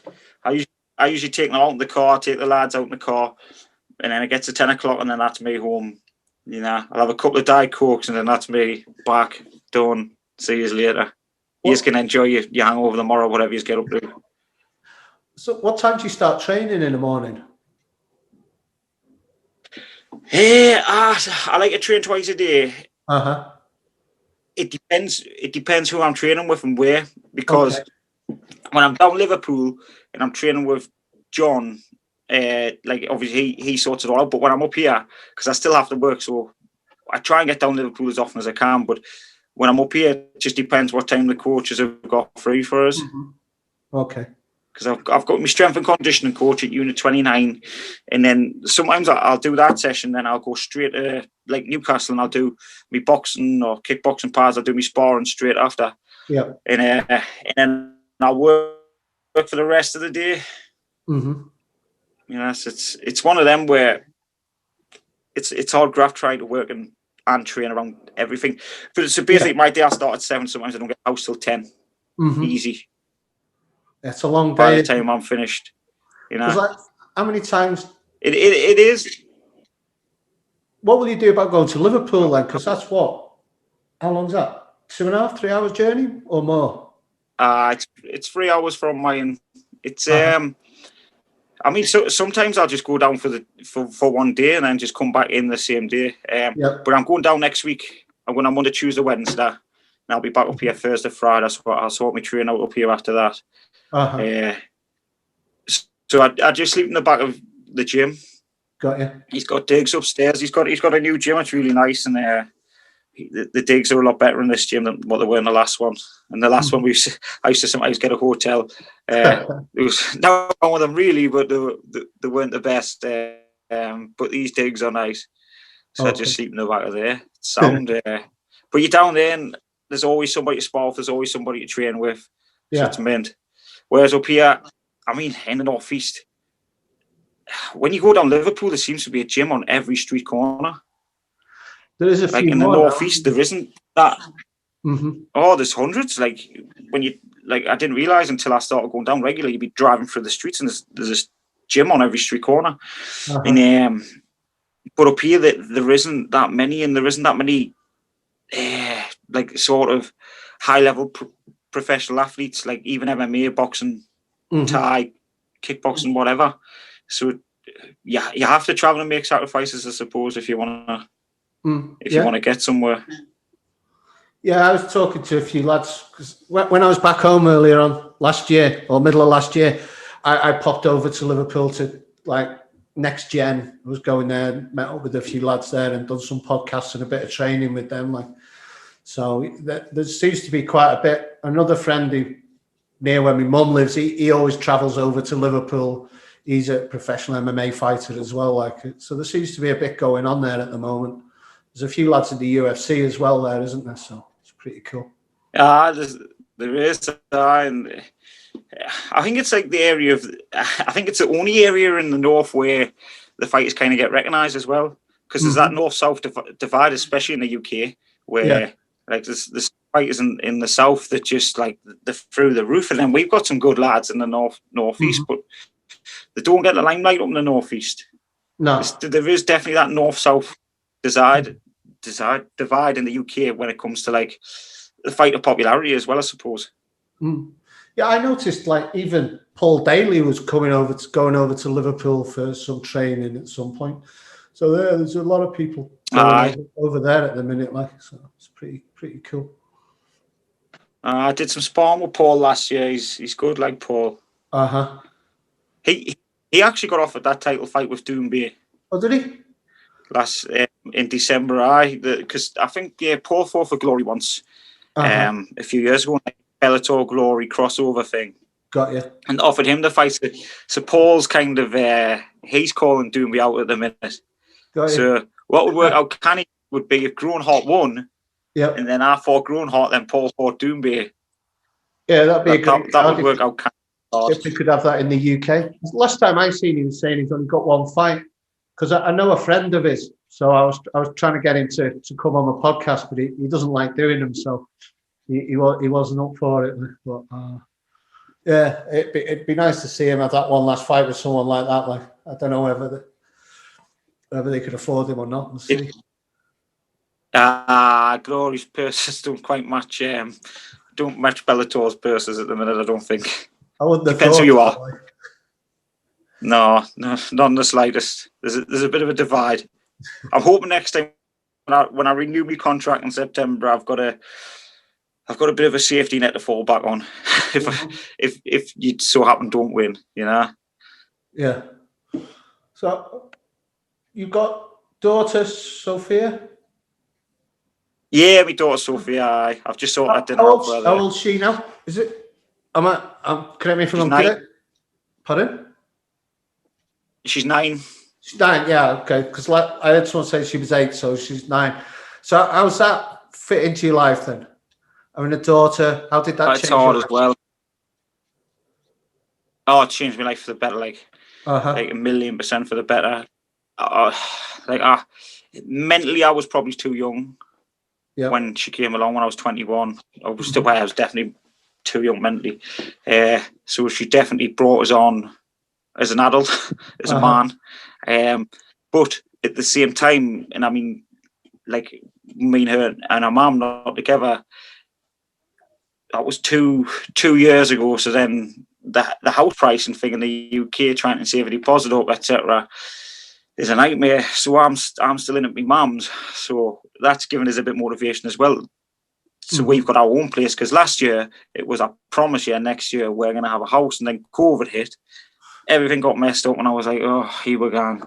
I usually take them out in the car, take the lads out in the car, and then it gets to 10 o'clock, and then that's me home. You know, I'll have a couple of Diet Cokes, and then that's me back, done. See you later. You just can enjoy your hangover tomorrow, whatever you get up to. So what time do you start training in the morning? I like to train twice a day. Uh-huh. It depends who I'm training with and where, because when I'm down Liverpool and I'm training with John, like obviously he sorts it all out, but when I'm up here, because I still have to work, so I try and get down Liverpool as often as I can, but when I'm up here, it just depends what time the coaches have got free for us. Okay. Because I've got my strength and conditioning coach at Unit 29, and then sometimes I'll do that session, then I'll go straight to like Newcastle and I'll do my boxing or kickboxing pads. I'll do my sparring straight after. Yeah. And then I'll work for the rest of the day. You know, it's one of them where it's hard graft trying to work and train around everything. But so basically, my day I start at 7. Sometimes I don't get house till 10. Easy. It's a long day. By the time I'm finished, you know. Like, how many times? It is. What will you do about going to Liverpool then? Because that's what? How long's that? 2.5, 3 hours journey or more? It's 3 hours from mine. It's I mean, so sometimes I'll just go down for one day and then just come back in the same day. But I'm going down next week. I'm going on Monday, Tuesday, Wednesday, and I'll be back up here Thursday, Friday. So I'll sort my train out up here after that. So I just sleep in the back of the gym. Got you. He's got digs upstairs. He's got a new gym. It's really nice, and the digs are a lot better in this gym than what they were in the last one. And the last one I used to sometimes get a hotel. It was not one of them really, but they weren't the best. But these digs are nice, so I just sleep in the back of there. It's sound. But you're down there, and there's always somebody to spar with. There's always somebody to train with. So it's mint. Whereas up here, I mean, in the northeast, when you go down Liverpool, there seems to be a gym on every street corner. There is a like few in the northeast, there isn't that. Oh, there's hundreds. Like when you I didn't realize until I started going down regularly. You'd be driving through the streets, and there's this gym on every street corner. And but up here, there isn't that many, and there isn't that many like sort of high level professional athletes, like even MMA, boxing, Thai, kickboxing, whatever. So yeah, you have to travel and make sacrifices, I suppose, if you want to. You want to get somewhere. Yeah, I was talking to a few lads because when I was back home earlier on last year or middle of last year, I popped over to Liverpool to like Next Gen. I was going there, met up with a few lads there, and done some podcasts and a bit of training with them. Like, so there seems to be quite a bit. Another friend who near where my mum lives, he always travels over to Liverpool. He's a professional MMA fighter as well. Like, so there seems to be a bit going on there at the moment. There's a few lads in the UFC as well there, isn't there? So it's pretty cool. There is. And I think it's like the area of, I think it's the only area in the north where the fighters kind of get recognised as well. Because there's that north-south divide, especially in the UK, where like there's fighters in the south that just like they're through the roof. And then we've got some good lads in the northeast, but they don't get the limelight up in the northeast. No. There is definitely that north-south divide in the UK when it comes to like the fighter popularity as well, I suppose. Yeah, I noticed like even Paul Daly was going over to Liverpool for some training at some point. So there's a lot of people over there at the minute, like, so it's pretty cool. I did some sparring with Paul last year. He's good, like Paul. He actually got offered that title fight with Doombay. Oh, did he? last in December. Because I think Paul fought for Glory once a few years ago, like Bellator Glory crossover thing. Got you. And offered him the fight. So Paul's kind of he's calling Doomby out at the minute. Got you. So what would work out canny would be if Groenhart won, and then I fought Groenhart, then Paul fought Doomby. Yeah, that'd be a great. That would work out canny. If we could have that in the UK. Last time I seen him saying he's only got one fight, because I know a friend of his, so I was trying to get him to come on the podcast, but he doesn't like doing them, so he wasn't up for it. But yeah, it'd be nice to see him have that one last fight with someone like that. Like, I don't know whether they could afford him or not. We'll see. Glory's purses don't quite match. Don't match Bellator's purses at the minute. I don't think. I wouldn't have Depends thought who you that are. way. No, not in the slightest. There's a bit of a divide. I'm hoping next time when I renew my contract in September, I've got a bit of a safety net to fall back on if you so happen don't win, you know. Yeah. So you've got daughter Sophia? Yeah, my daughter Sophia. I've just sorted that dinner out for her. How old's she now? Is it? Correct me if I'm correct. Pardon? She's 9. She's 9, yeah, okay. Because I had someone say she was 8, so she's 9. So how's that fit into your life then? Having a daughter, how did that change? It's hard as well. Oh, it changed my life for the better, like 1,000,000% for the better. Mentally, I was probably too young when she came along when I was 21. I was definitely too young mentally. So she definitely brought us on as an adult, as a man. But at the same time, and I mean, like me and her and her mum not together, that was two years ago. So then the house pricing thing in the UK, trying to save a deposit up, etc., is a nightmare. So I'm still in at my mum's. So that's given us a bit of motivation as well. So we've got our own place, because last year it was, I promise you, next year we're going to have a house, and then COVID hit. Everything got messed up, and I was like, oh, here we're going.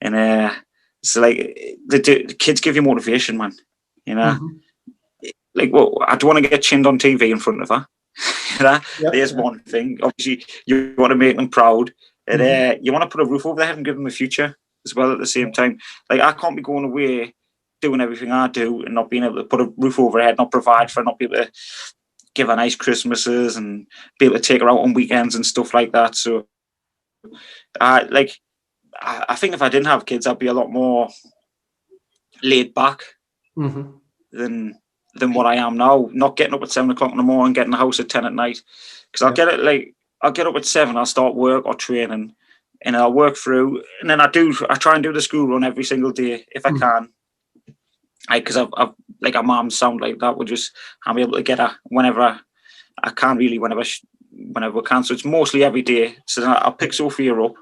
And so like the kids give you motivation, man. You know, like, well, I don't want to get chinned on TV in front of her. You know, there's one thing. Obviously, you want to make them proud, and you want to put a roof over their head and give them a future as well at the same time. Like, I can't be going away doing everything I do and not being able to put a roof over her head, not provide for her, not be able to give her nice Christmases and be able to take her out on weekends and stuff like that. So, I think if I didn't have kids, I'd be a lot more laid back than what I am now. Not getting up at 7 o'clock in the morning, getting the house at 10 at night. Because I'll get up at 7, I'll start work or training, and I'll work through, and then I try and do the school run every single day if I can. Because I've like a mom sound like that, I'll be able to get her whenever I can, really, whenever we can. So it's mostly every day. So then I'll pick Sophia up,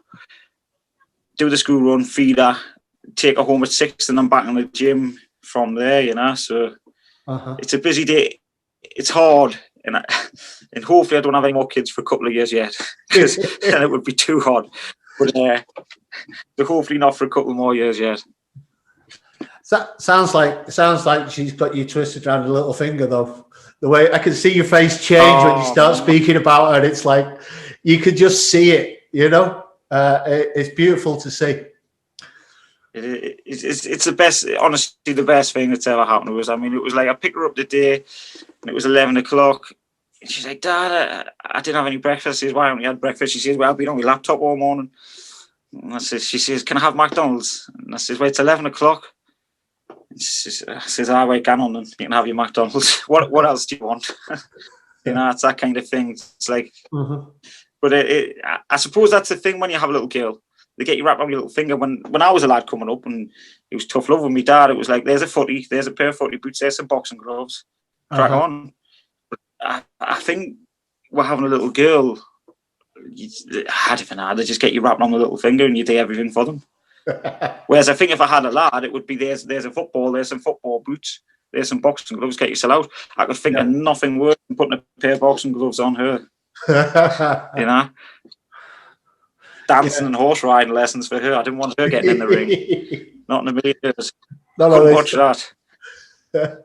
do the school run, feed her, take her home at 6, and I'm back in the gym from there, you know. So it's a busy day. It's hard, and hopefully I don't have any more kids for a couple of years yet, because then it would be too hard. But so hopefully not for a couple more years yet. Sounds like she's got you twisted around a little finger, though. The way I can see your face change when you start speaking about her, it's like you could just see it. You know, it's beautiful to see. It's the best, honestly, the best thing that's ever happened to us. I mean, it was like I picked her up today, and it was 11 o'clock. And she's like, Dad, I didn't have any breakfast. She says, why haven't you had breakfast? She says, well, I've been on my laptop all morning. And she says, can I have McDonald's? And I says, well, it's 11 o'clock. And she says, wait, get on, and you can have your McDonald's. What else do you want? You know, it's that kind of thing. It's like, but I suppose that's the thing when you have a little girl. They get you wrapped around your little finger. When I was a lad coming up, and it was tough love with my dad, it was like, there's a footy, there's a pair of footy boots, there's some boxing gloves, crack on. But I think we're having a little girl, I don't know, they just get you wrapped around the little finger and you do everything for them. Whereas I think if I had a lad, it would be there's a football, there's some football boots, there's some boxing gloves, get yourself out. I could think of nothing worse than putting a pair of boxing gloves on her. You know? Dancing and horse riding lessons for her. I didn't want her getting in the ring. Not in a million years. No, Couldn't watch that.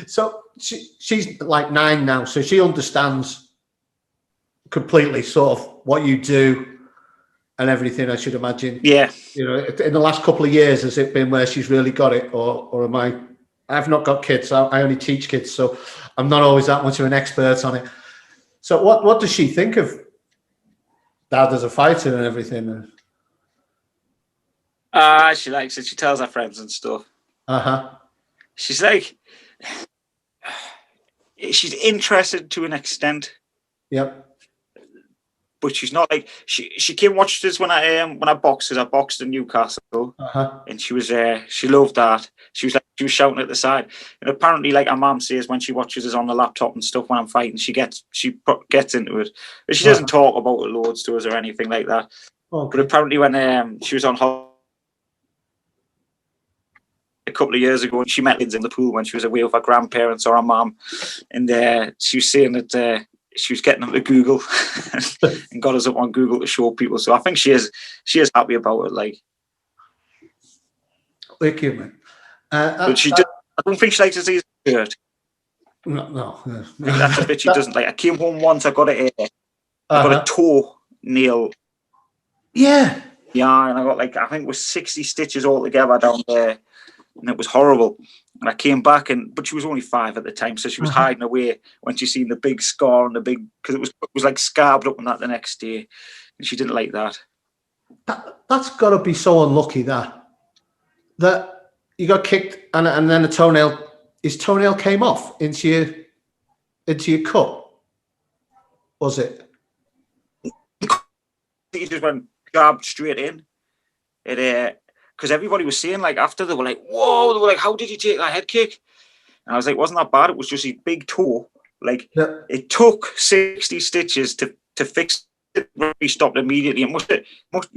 So she's like 9 now, so she understands completely sort of what you do and everything, I should imagine. Yeah. You know, in the last couple of years, has it been where she's really got it, or am I? I've not got kids. I only teach kids, so I'm not always that much of an expert on it. So what does she think of Dad as a fighter and everything? She likes it. She tells her friends and stuff. She's like, she's interested to an extent. Yep. But she's not like she came watched us when I boxed. I boxed in Newcastle, and she was she loved that. She was shouting at the side, and apparently, like her mum says, when she watches us on the laptop and stuff when I'm fighting, she gets into it, but she doesn't talk about it loads to us or anything like that. Okay. But apparently, when she was on holiday a couple of years ago, and she met kids in the pool when she was away with her grandparents or her mum, and she was saying that. She was getting them to Google and got us up on Google to show people. So I think she is happy about it. Like, thank you, man. But she I don't think she likes to see his shirt. No. That's a bit she doesn't like. I came home once. I got I got a toe nail. Yeah. Yeah, and I got I think it was 60 stitches altogether down there, and it was horrible. And I came back, but she was only 5 at the time, so she was hiding away when she seen the big scar and because it was like scarred up on that the next day, and she didn't like that. That's got to be so unlucky that you got kicked and then his toenail came off into your cut. Was it? He just went jabbed straight in. Because everybody was saying, after, they were like, whoa, they were like, how did you take that head kick? And I was like, wasn't that bad? It was just his big toe. It took 60 stitches to fix it. He stopped immediately. You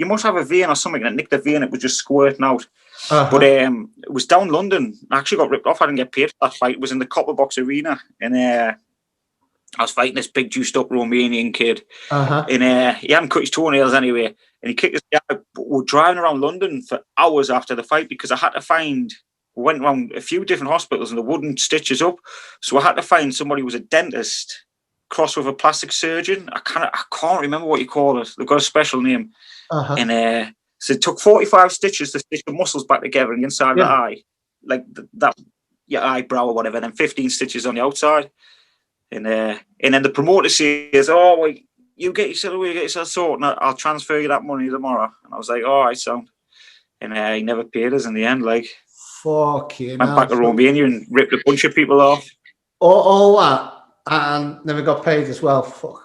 must have a vein or something that nicked the vein. It was just squirting out. But it was down London. I actually got ripped off. I didn't get paid for that fight. It was in the Copper Box Arena. And I was fighting this big juiced up Romanian kid. And he hadn't cut his toenails anyway. And he kicked us. We were driving around London for hours after the fight because I had to went around a few different hospitals and they wouldn't stitch us up. So I had to find somebody who was a dentist crossed with a plastic surgeon. I can't remember what you call it. They've got a special name. And so it took 45 stitches to stitch the muscles back together on the inside of the eye, your eyebrow or whatever, and then 15 stitches on the outside. And then the promoter says, "Oh, well, you get yourself sorted, and I'll transfer you that money tomorrow." And I was like, "All right, so." And he never paid us in the end. Fuck you. Went back to Romania and ripped a bunch of people off. All that, and never got paid as well. Fuck.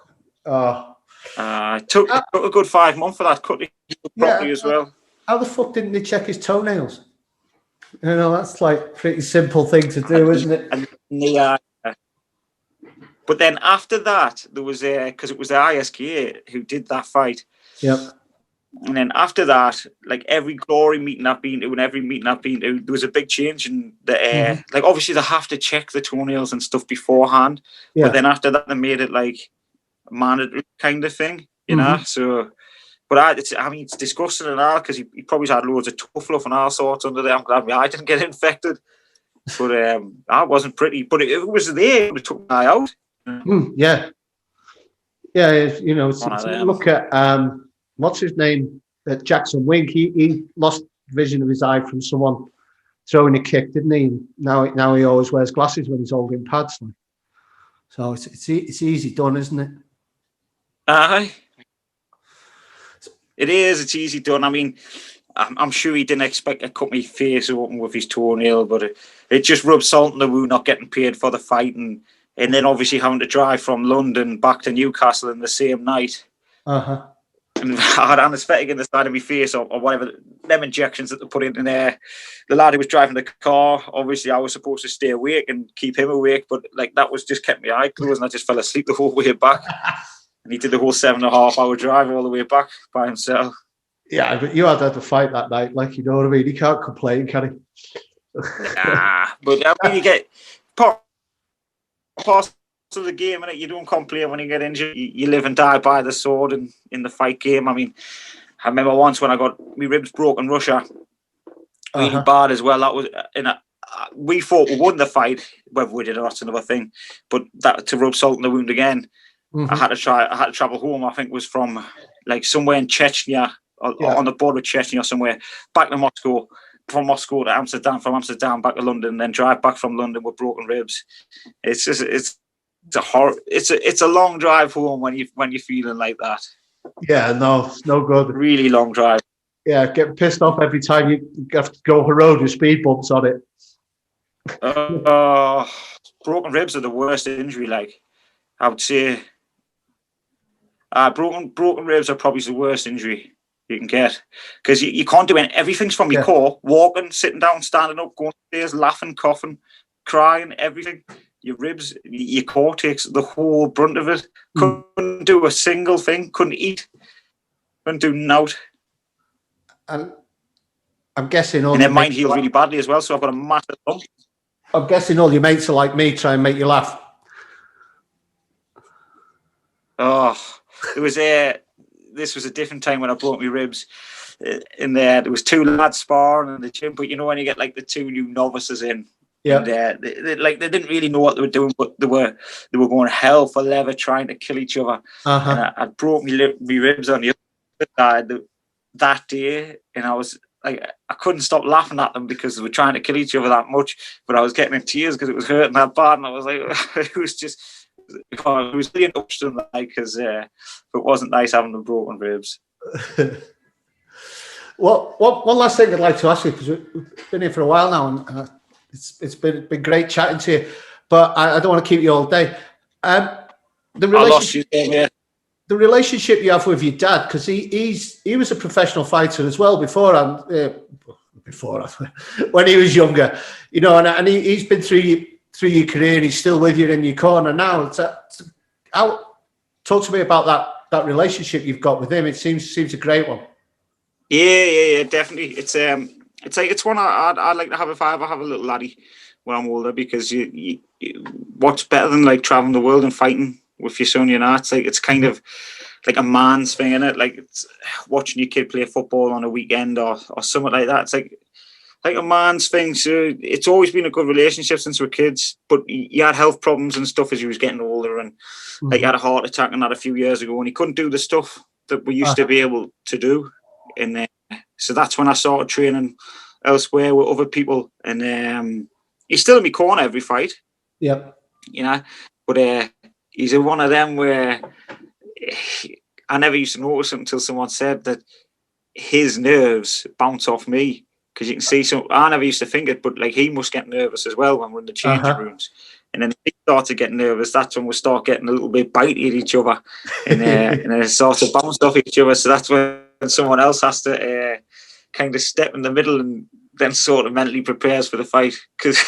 It took a good 5 months for that cut properly as well. How the fuck didn't they check his toenails? You know, that's a pretty simple thing to do, isn't it? But then after that, there was because it was the ISKA who did that fight. Yep. And then after that, every glory meeting I've been to and every meeting I've been to, there was a big change in the obviously they have to check the toenails and stuff beforehand. Yeah. But then after that, they made it a mandatory kind of thing, you know. So, but it's disgusting and all because he probably had loads of tough love and all sorts under there. I'm glad I didn't get infected. But that wasn't pretty. But it was there. It took my eye out. Yeah. You know, look at what's his name? Jackson Wink. He lost vision of his eye from someone throwing a kick, didn't he? And now he always wears glasses when he's holding pads. So it's easy done, isn't it? Aye. It is. It's easy done. I mean, I'm sure he didn't expect to cut my face open with his toenail, but it just rubs salt in the wound not getting paid for the fight and then obviously having to drive from London back to Newcastle in the same night. And I had anaesthetic in the side of my face or whatever, them injections that they put in there. The lad who was driving the car, obviously I was supposed to stay awake and keep him awake, but that was just kept my eye closed and I just fell asleep the whole way back. And he did the whole 7.5 hour drive all the way back by himself. Yeah, but you had to fight that night, you know what I mean? He can't complain, can he? Nah, but I mean, you get part of the game, innit? You don't complain when you get injured. You live and die by the sword in the fight game. I mean, I remember once when I got my ribs broke in Russia, really Uh-huh. bad as well. That was we thought we won the fight, whether we did or not's another thing. But that to rub salt in the wound again, I had to travel home. I think it was from like somewhere in Chechnya, on the border of Chechnya, somewhere back to Moscow. From Moscow to Amsterdam, from Amsterdam back to London, then drive back from London with broken ribs. It's just it's a long drive home when you're feeling like that. Yeah, no, it's no good. Really long drive. Yeah, getting pissed off every time you have to go off the road with speed bumps on it. Broken ribs are the worst injury. Like I would say, broken ribs are probably the worst injury you can get, because you can't do anything. Everything's from your core: walking, sitting down, standing up, going upstairs, laughing, coughing, crying, everything. Your ribs, your core takes the whole brunt of it. Couldn't do a single thing. Couldn't eat. Couldn't do nout. And I'm guessing all. And then mine healed really badly as well, so I've got a massive lump. I'm guessing all your mates are like me, try and make you laugh. Oh, this was a different time when I broke my ribs. In there was two lads sparring in the gym, but you know when you get like the two new novices in, and they didn't really know what they were doing, but they were going hell for leather trying to kill each other. And I broke my ribs on the other side that day, and I was like, I couldn't stop laughing at them because they were trying to kill each other that much, but I was getting in tears because it was hurting that bad, and I was like, it was really interesting, like, because it wasn't nice having the broken ribs. Well, one last thing I'd like to ask you, because we've been here for a while now, and it's been great chatting to you, but I don't want to keep you all day. The relationship you have with your dad, because he was a professional fighter as well before when he was younger, you know, and he's been through your career, and he's still with you in your corner now. Talk to me about that relationship you've got with him. It seems a great one. Yeah, definitely. It's one I'd like to have if I ever have a little laddie when I'm older, because you what's better than like traveling the world and fighting with your son, you know? It's kind of like a man's thing, isn't it? Like it's watching your kid play football on a weekend or something like that. It's like a man's thing. So it's always been a good relationship since we were kids, but he had health problems and stuff as he was getting older, and like he had a heart attack and that a few years ago, and he couldn't do the stuff that we used to be able to do. And so that's when I started training elsewhere with other people, and he's still in my corner every fight. Yep. You know, but he's one of them where I never used to notice it until someone said that his nerves bounce off me, because you can see some. I never used to think it, but like he must get nervous as well when we're in the changing rooms. And then he started getting nervous. That's when we start getting a little bit bitey at each other, and then it starts to bounce off each other. So that's when someone else has to kind of step in the middle and then sort of mentally prepares for the fight. Because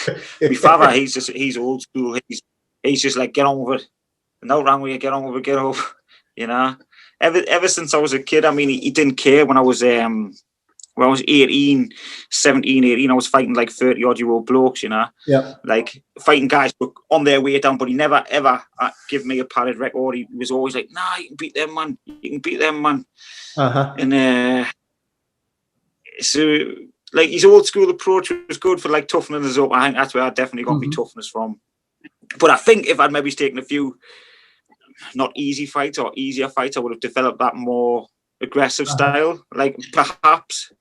my father, he's old school. He's just like, get on with it. No wrong with you. Get on with it. Get over. You know. Ever since I was a kid, I mean, he didn't care when I was 18, 17, 18, I was fighting like 30-odd-year-old blokes, you know? Yeah. Like fighting guys on their way down, but he never, ever give me a padded record. He was always like, nah, you can beat them, man. You can beat them, man. And so, like, his old school approach was good for, like, toughening us up. I think that's where I definitely got my toughness from. But I think if I'd maybe taken a few not easy fights or easier fights, I would have developed that more aggressive style, like perhaps.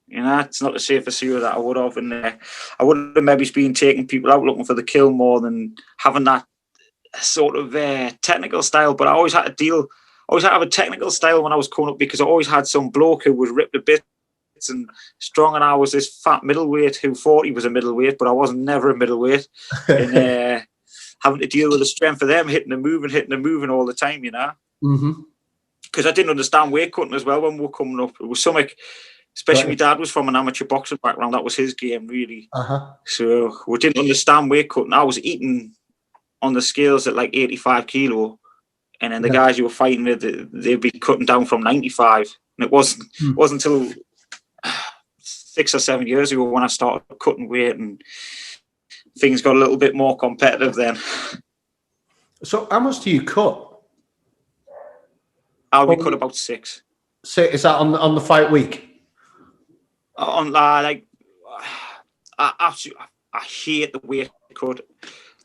You know, it's not to say for sure that I would have, and I would have maybe been taking people out looking for the kill more than having that sort of technical style. But I always had to have a technical style when I was coming up, because I always had some bloke who was ripped to bits and strong, and I was this fat middleweight who thought he was a middleweight, but I wasn't never a middleweight. And having to deal with the strength of them hitting and moving all the time, you know. Because I didn't understand weight cutting as well when we were coming up. It was something. Especially my dad was from an amateur boxing background. That was his game, really. So we didn't understand weight cutting. I was eating on the scales at like 85 kilo. And then the guys you were fighting with, they'd be cutting down from 95. And it wasn't until 6 or 7 years ago when I started cutting weight and things got a little bit more competitive then. So how much do you cut? We cut about 6. So is that on the fight week? On like I hate the weight cut.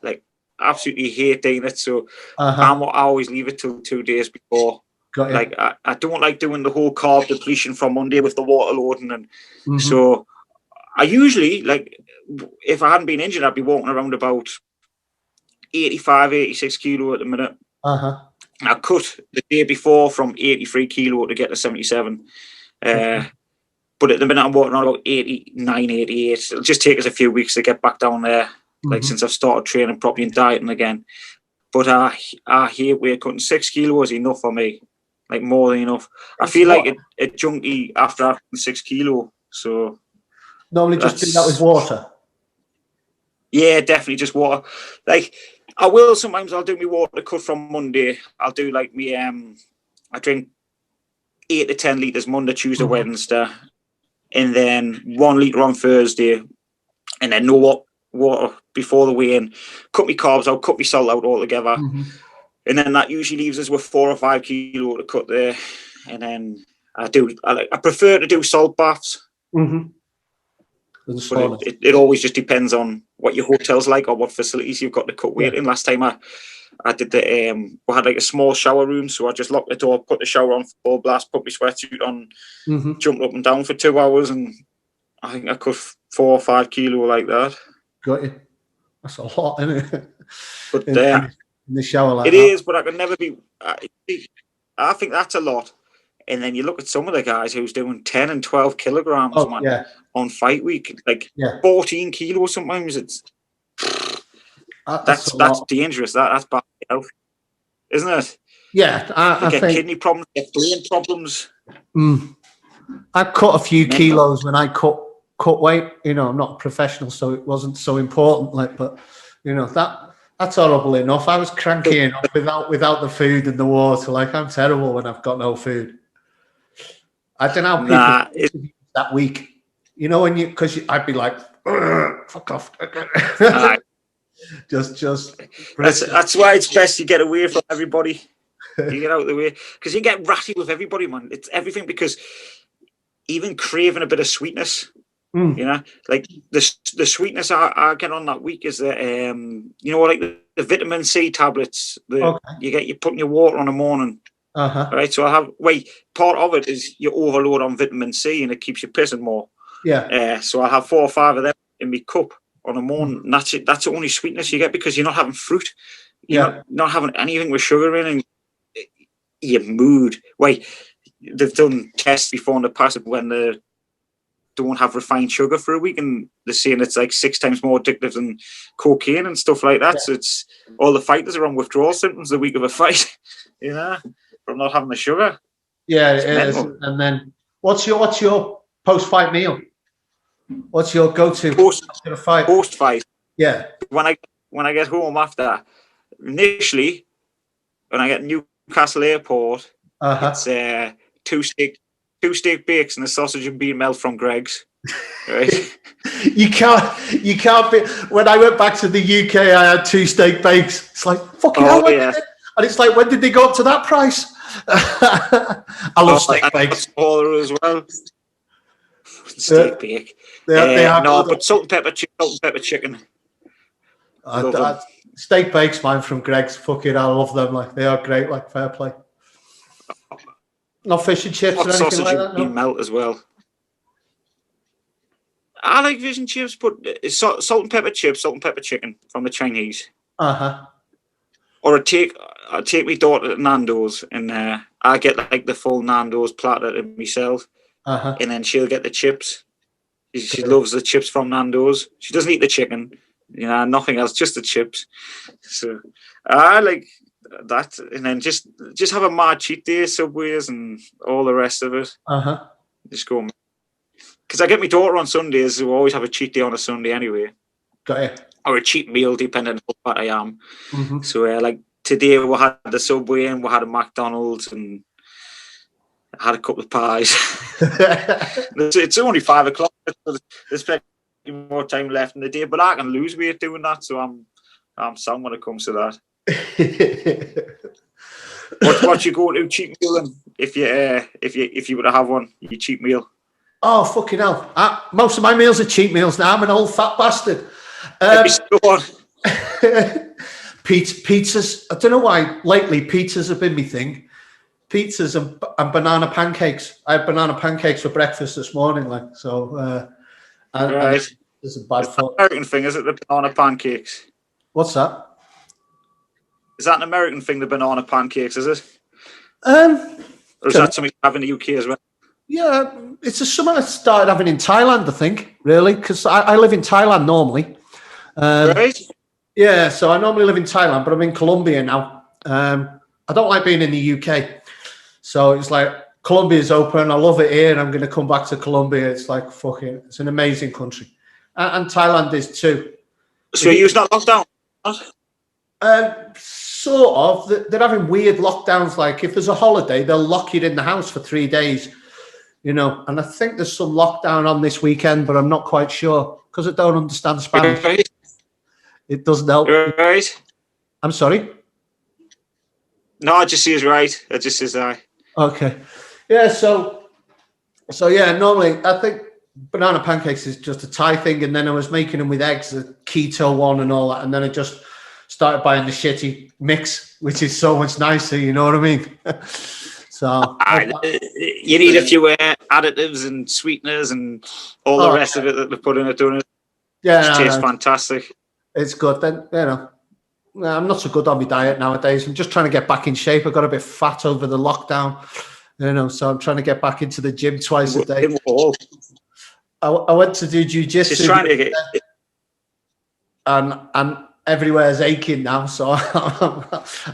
Like, absolutely hate doing it. So Uh-huh. I always leave it till 2 days before. Got you. Like, I don't like doing the whole carb depletion from Monday with the water loading. And Mhm. so I usually, like, if I hadn't been injured, I'd be walking around about 85, 86 kilo at the minute. Uh-huh. I cut the day before from 83 kilo to get to 77. But at the minute I'm walking on about 89, 88. It'll just take us a few weeks to get back down there, like, since I've started training properly and dieting again. But I hate weight cutting. 6 kilo is enough for me, like, more than enough. I feel like a junkie after having 6 kilo. So normally just do that with water. Yeah, definitely just water. Like, I will sometimes. I'll do my water cut from Monday. I'll do like me. I drink 8 to 10 liters Monday, Tuesday, Wednesday, and then 1 liter on Thursday, and then no water before the weigh-in. Cut my carbs out, cut my salt out altogether, and then that usually leaves us with 4 or 5 kilo to cut there. And then I prefer to do salt baths. But it always just depends on what your hotel's like or what facilities you've got to cut weight in. Last time I did we had like a small shower room, so I just locked the door, put the shower on full blast, put my sweatsuit on, jumped up and down for 2 hours, and I think I cut 4 or 5 kilo like that. Got you. That's a lot, isn't it? But in the shower like it that. is, but I can never be. I think that's a lot. And then you look at some of the guys who's doing 10 and 12 kilograms, on fight week, like 14 kilos sometimes. It's that's dangerous. That's bad health, isn't it? Yeah, I get think kidney problems, get brain problems. I cut a few kilos when I cut weight. You know, I'm not a professional, so it wasn't so important. Like, but you know, that's horrible enough. I was cranky enough without the food and the water. Like, I'm terrible when I've got no food. I don't know how people that week. You know, because I'd be like, fuck off. just. That's why it's best you get away from everybody. You get out of the way, because you get ratty with everybody, man. It's everything, because even craving a bit of sweetness, you know, like the sweetness I get on that week is that you know, like the vitamin C tablets that you put in your water in the morning. Right, so part of it is you overload on vitamin C and it keeps you pissing more. So I have 4 or 5 of them in my cup on a morning. And that's it. That's the only sweetness you get, because you're not having fruit. You're not having anything with sugar in, and your mood. They've done tests before in the past when they don't have refined sugar for a week, and they're saying it's like 6 times more addictive than cocaine and stuff like that. So it's all the fighters are on withdrawal symptoms the week of a fight, you know, from not having the sugar. Yeah, it is. And then what's your post-fight meal? What's your go-to post-fight? Post-fight. Yeah. When I get home after, initially, when I get Newcastle Airport, it's 2 steak bakes and a sausage and bean melt from Greg's. Right? You can't be. When I went back to the UK, I had 2 steak bakes. It's like, fucking hell. And it's like, when did they go up to that price? I love steak bakes. Smaller as well. Steak bake. They are no, good. but salt and pepper chicken. Steak bakes, mine from Greg's. Fucking, I love them. Like, they are great. Like, fair play. No fish and chips or anything sausage like that. No? Melt as well. I like fish and chips, but salt and pepper chips, salt and pepper chicken from the Chinese. Or I take my daughter to Nando's, and I get like the full Nando's platter myself, and then she'll get the chips. She loves the chips from Nando's. She doesn't eat the chicken, you know, nothing else, just the chips. So I like that, and then just have a mad cheat day, Subways and all the rest of it. Just go, because I get my daughter on Sundays, so we always have a cheat day on a Sunday anyway. Got it. Or a cheat meal, depending on what I am. So like today we had the Subway and we had a McDonald's, and I had a couple of pies. It's only 5 o'clock. There's plenty more time left in the day, but I can lose weight doing that, so I'm sound when it comes to that. What you go to cheat meal, and if you were to have one, you cheat meal? Oh, fucking hell. Most of my meals are cheap meals now. I'm an old fat bastard. Go on. Pizzas. I don't know why lately pizzas have been my thing. Pizzas and banana pancakes. I had banana pancakes for breakfast this morning, like so. And Right. this is bad It's for. an American thing, is it? The banana pancakes. What's that? Is that an American thing? The banana pancakes, is it? Or is Dunno. that something you have in the UK as well? Yeah, it's something I started having in Thailand, I think, really, because I live in Thailand normally. Right. Yeah, so I normally live in Thailand, but I'm in Colombia now. I don't like being in the UK. So it's like Colombia's open. I love it here, and I'm going to come back to Colombia. It's like fucking, it's an amazing country. And Thailand is too. So you're not locked down? Sort of. They're having weird lockdowns. Like if there's a holiday, they'll lock you in the house for 3 days. You know, and I think there's some lockdown on this weekend, but I'm not quite sure because I don't understand Spanish. Right. It doesn't help. Right. I'm sorry. No, I just says right. I just says I. Okay. Yeah. So yeah. Normally, I think banana pancakes is just a Thai thing, and then I was making them with eggs, the keto one, and all that, and then I just started buying the shitty mix, which is so much nicer. You know what I mean? So you need a few additives and sweeteners and all the rest of it that they put in it, don't it? Yeah, it tastes fantastic. It's good. Then I'm not so good on my diet nowadays. I'm just trying to get back in shape. I got a bit fat over the lockdown, so I'm trying to get back into the gym twice a day. I went to do jiu-jitsu. Just trying to get, and everywhere's aching now, so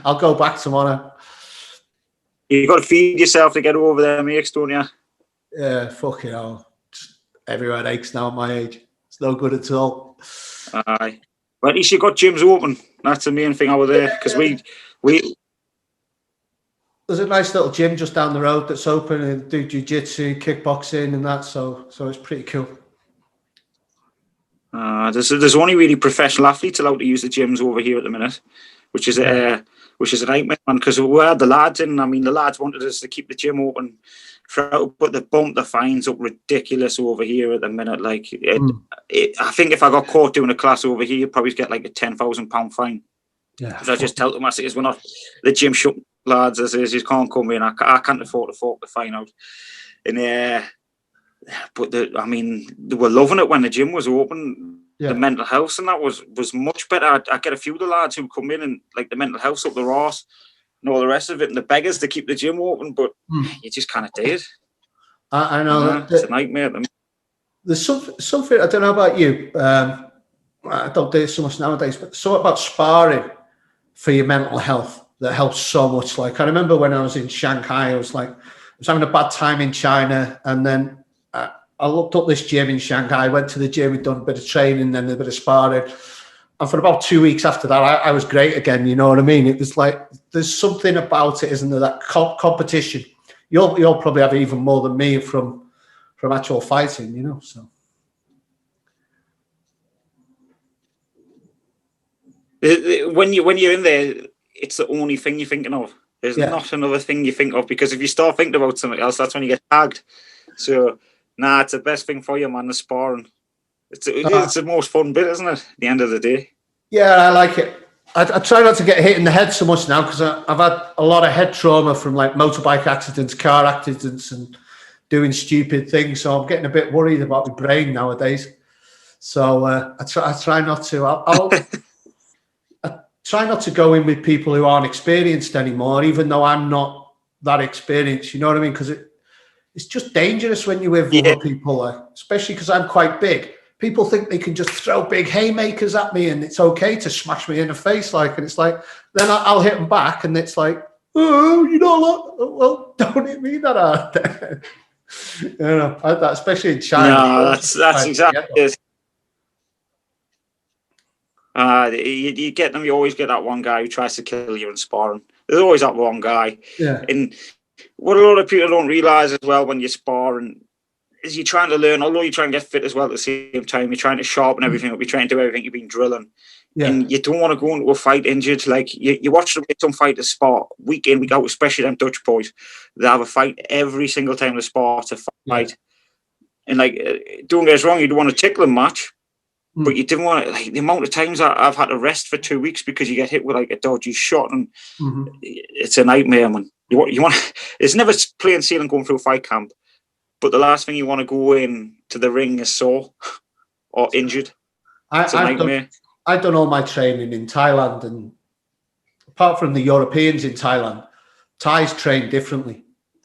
I'll go back tomorrow. You got to feed yourself to get over there, mate, don't you? Yeah, fucking hell. Everywhere aches now at my age. It's no good at all. Aye. Well, at least you got gyms open. That's the main thing over there. Because we there's a nice little gym just down the road that's open and do jiu-jitsu, kickboxing and that, so it's pretty cool. There's only really professional athletes allowed to use the gyms over here at the minute, which is a nightmare, man, because we had the lads in. I mean, the lads wanted us to keep the gym open throughout, but they bumped the fines up ridiculous over here at the minute. Like, I think if I got caught doing a class over here, you'd probably get like a £10,000 fine. Yeah. Because I just tell them, I say, we're not the gym shut, lads. I says, you can't come in. I can't afford to fork the fine out. And but they were loving it when the gym was open. Yeah. The mental health and that was much better. I get a few of the lads who come in and like the mental health up the arse and all the rest of it, and the beggars to keep the gym open, but you just can't do it. I know it's a nightmare. There's something I don't know about you. I don't do it so much nowadays, but something about sparring for your mental health that helps so much. Like I remember when I was in Shanghai, I was having a bad time in China, and then I looked up this gym in Shanghai, went to the gym, we'd done a bit of training, then a bit of sparring. And for about 2 weeks after that, I was great again, you know what I mean? It was like, there's something about it, isn't there, that competition. You'll probably have even more than me from actual fighting, so. When you're in there, it's the only thing you're thinking of. There's not another thing you think of, because if you start thinking about something else, that's when you get tagged. So, it's the best thing for you, man, the sparring. It's the most fun bit, isn't it, at the end of the day? Yeah, I like it. I try not to get hit in the head so much now, because I've had a lot of head trauma from like motorbike accidents, car accidents, and doing stupid things. So I'm getting a bit worried about my brain nowadays. So I try not to. I try not to go in with people who aren't experienced anymore, even though I'm not that experienced. You know what I mean? Because it's just dangerous when you're with other people, especially because I'm quite big. People think they can just throw big haymakers at me and it's okay to smash me in the face, and it's like, then I'll hit them back and it's like, oh, well, don't hit me that hard. That, especially in China. No, that's exactly it. You get them. You always get that one guy who tries to kill you in sparring. There's always that one guy. Yeah. And what a lot of people don't realise as well when you spar is you're trying to learn, although you're trying to get fit as well at the same time, you're trying to sharpen everything up, you're trying to do everything you've been drilling. Yeah. And you don't want to go into a fight injured. Like you watch some fighters spar week in, week out, especially them Dutch boys. They have a fight every single time they spar to fight. And like, don't get us wrong, you'd want a tickling match, but Mm. you didn't want to, like, the amount of times I've had to rest for 2 weeks because you get hit with like a dodgy shot, and it's a nightmare, man. You want it's never plain sailing going through fight camp, but the last thing you want to go in to the ring is sore or injured. It's a nightmare. I've done all my training in Thailand, and apart from the Europeans in Thailand, Thais train differently.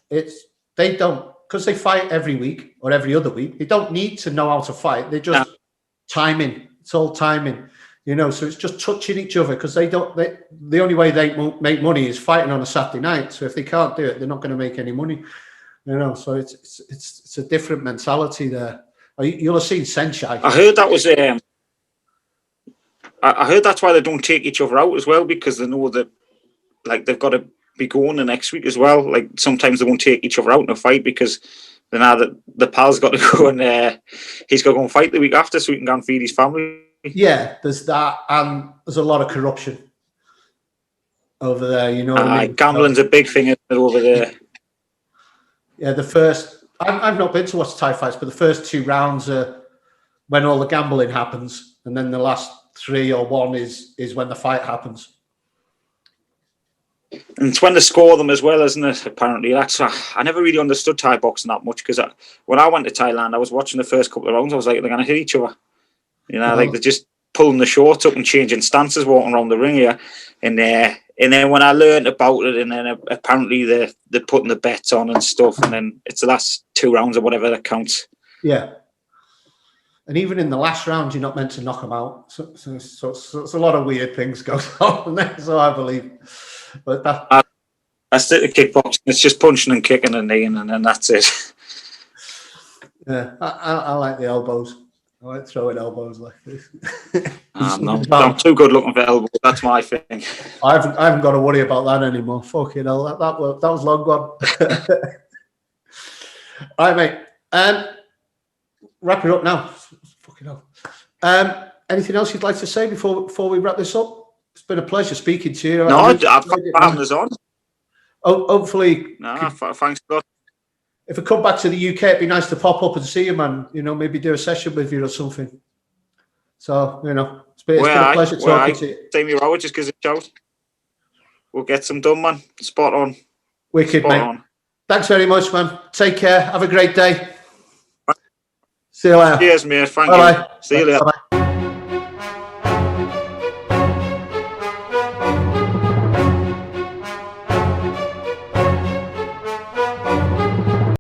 They don't, because they fight every week or every other week. They don't need to know how to fight. They just timing. It's all timing, you know. So it's just touching each other, because the only way they make money is fighting on a Saturday night. So if they can't do it, they're not going to make any money, you know. So it's a different mentality there. You'll have seen Senshai. I heard that was I heard that's why they don't take each other out as well, because they know that, like, they've got to be going the next week as well. Like, sometimes they won't take each other out in a fight because they know that the pal's got to go and he's got to go and fight the week after so he can go and feed his family. Yeah, there's that, and there's a lot of corruption over there. You know what I mean? Gambling's a big thing over there. Yeah, I've not been to watch Thai fights, but the first 2 rounds are when all the gambling happens, and then the last 3 or 1 is when the fight happens. And it's when they score them as well, isn't it? Apparently, I never really understood Thai boxing that much, because when I went to Thailand, I was watching the first couple of rounds. I was like, they're going to hit each other, you know, like they're just pulling the shorts up and changing stances, walking around the ring here, and then when I learned about it, and then apparently they're putting the bets on and stuff, and then it's the last 2 rounds or whatever that counts. Yeah. And even in the last round, you're not meant to knock them out. So it's a lot of weird things going on there, so I believe. But I stick to kickboxing. It's just punching and kicking and kneeing, and then that's it. Yeah, I like the elbows. I like throwing elbows like this. I'm too good looking for elbows. That's my thing. I haven't got to worry about that anymore. Fucking hell, that was long gone. All right, mate. Wrap it up now. Fucking hell. Anything else you'd like to say before we wrap this up? It's been a pleasure speaking to you. No, I've got having us on. Oh, hopefully. No, thanks God. If I come back to the UK, it'd be nice to pop up and see you, man. You know, maybe do a session with you or something. So, you know, it's been a pleasure talking to you. Same here, Howard, just because it's out. We'll get some done, man. Spot on. Wicked, mate. On. Thanks very much, man. Take care. Have a great day. See you later. Cheers, mate. Thank Bye-bye. you. See you later. Bye-bye.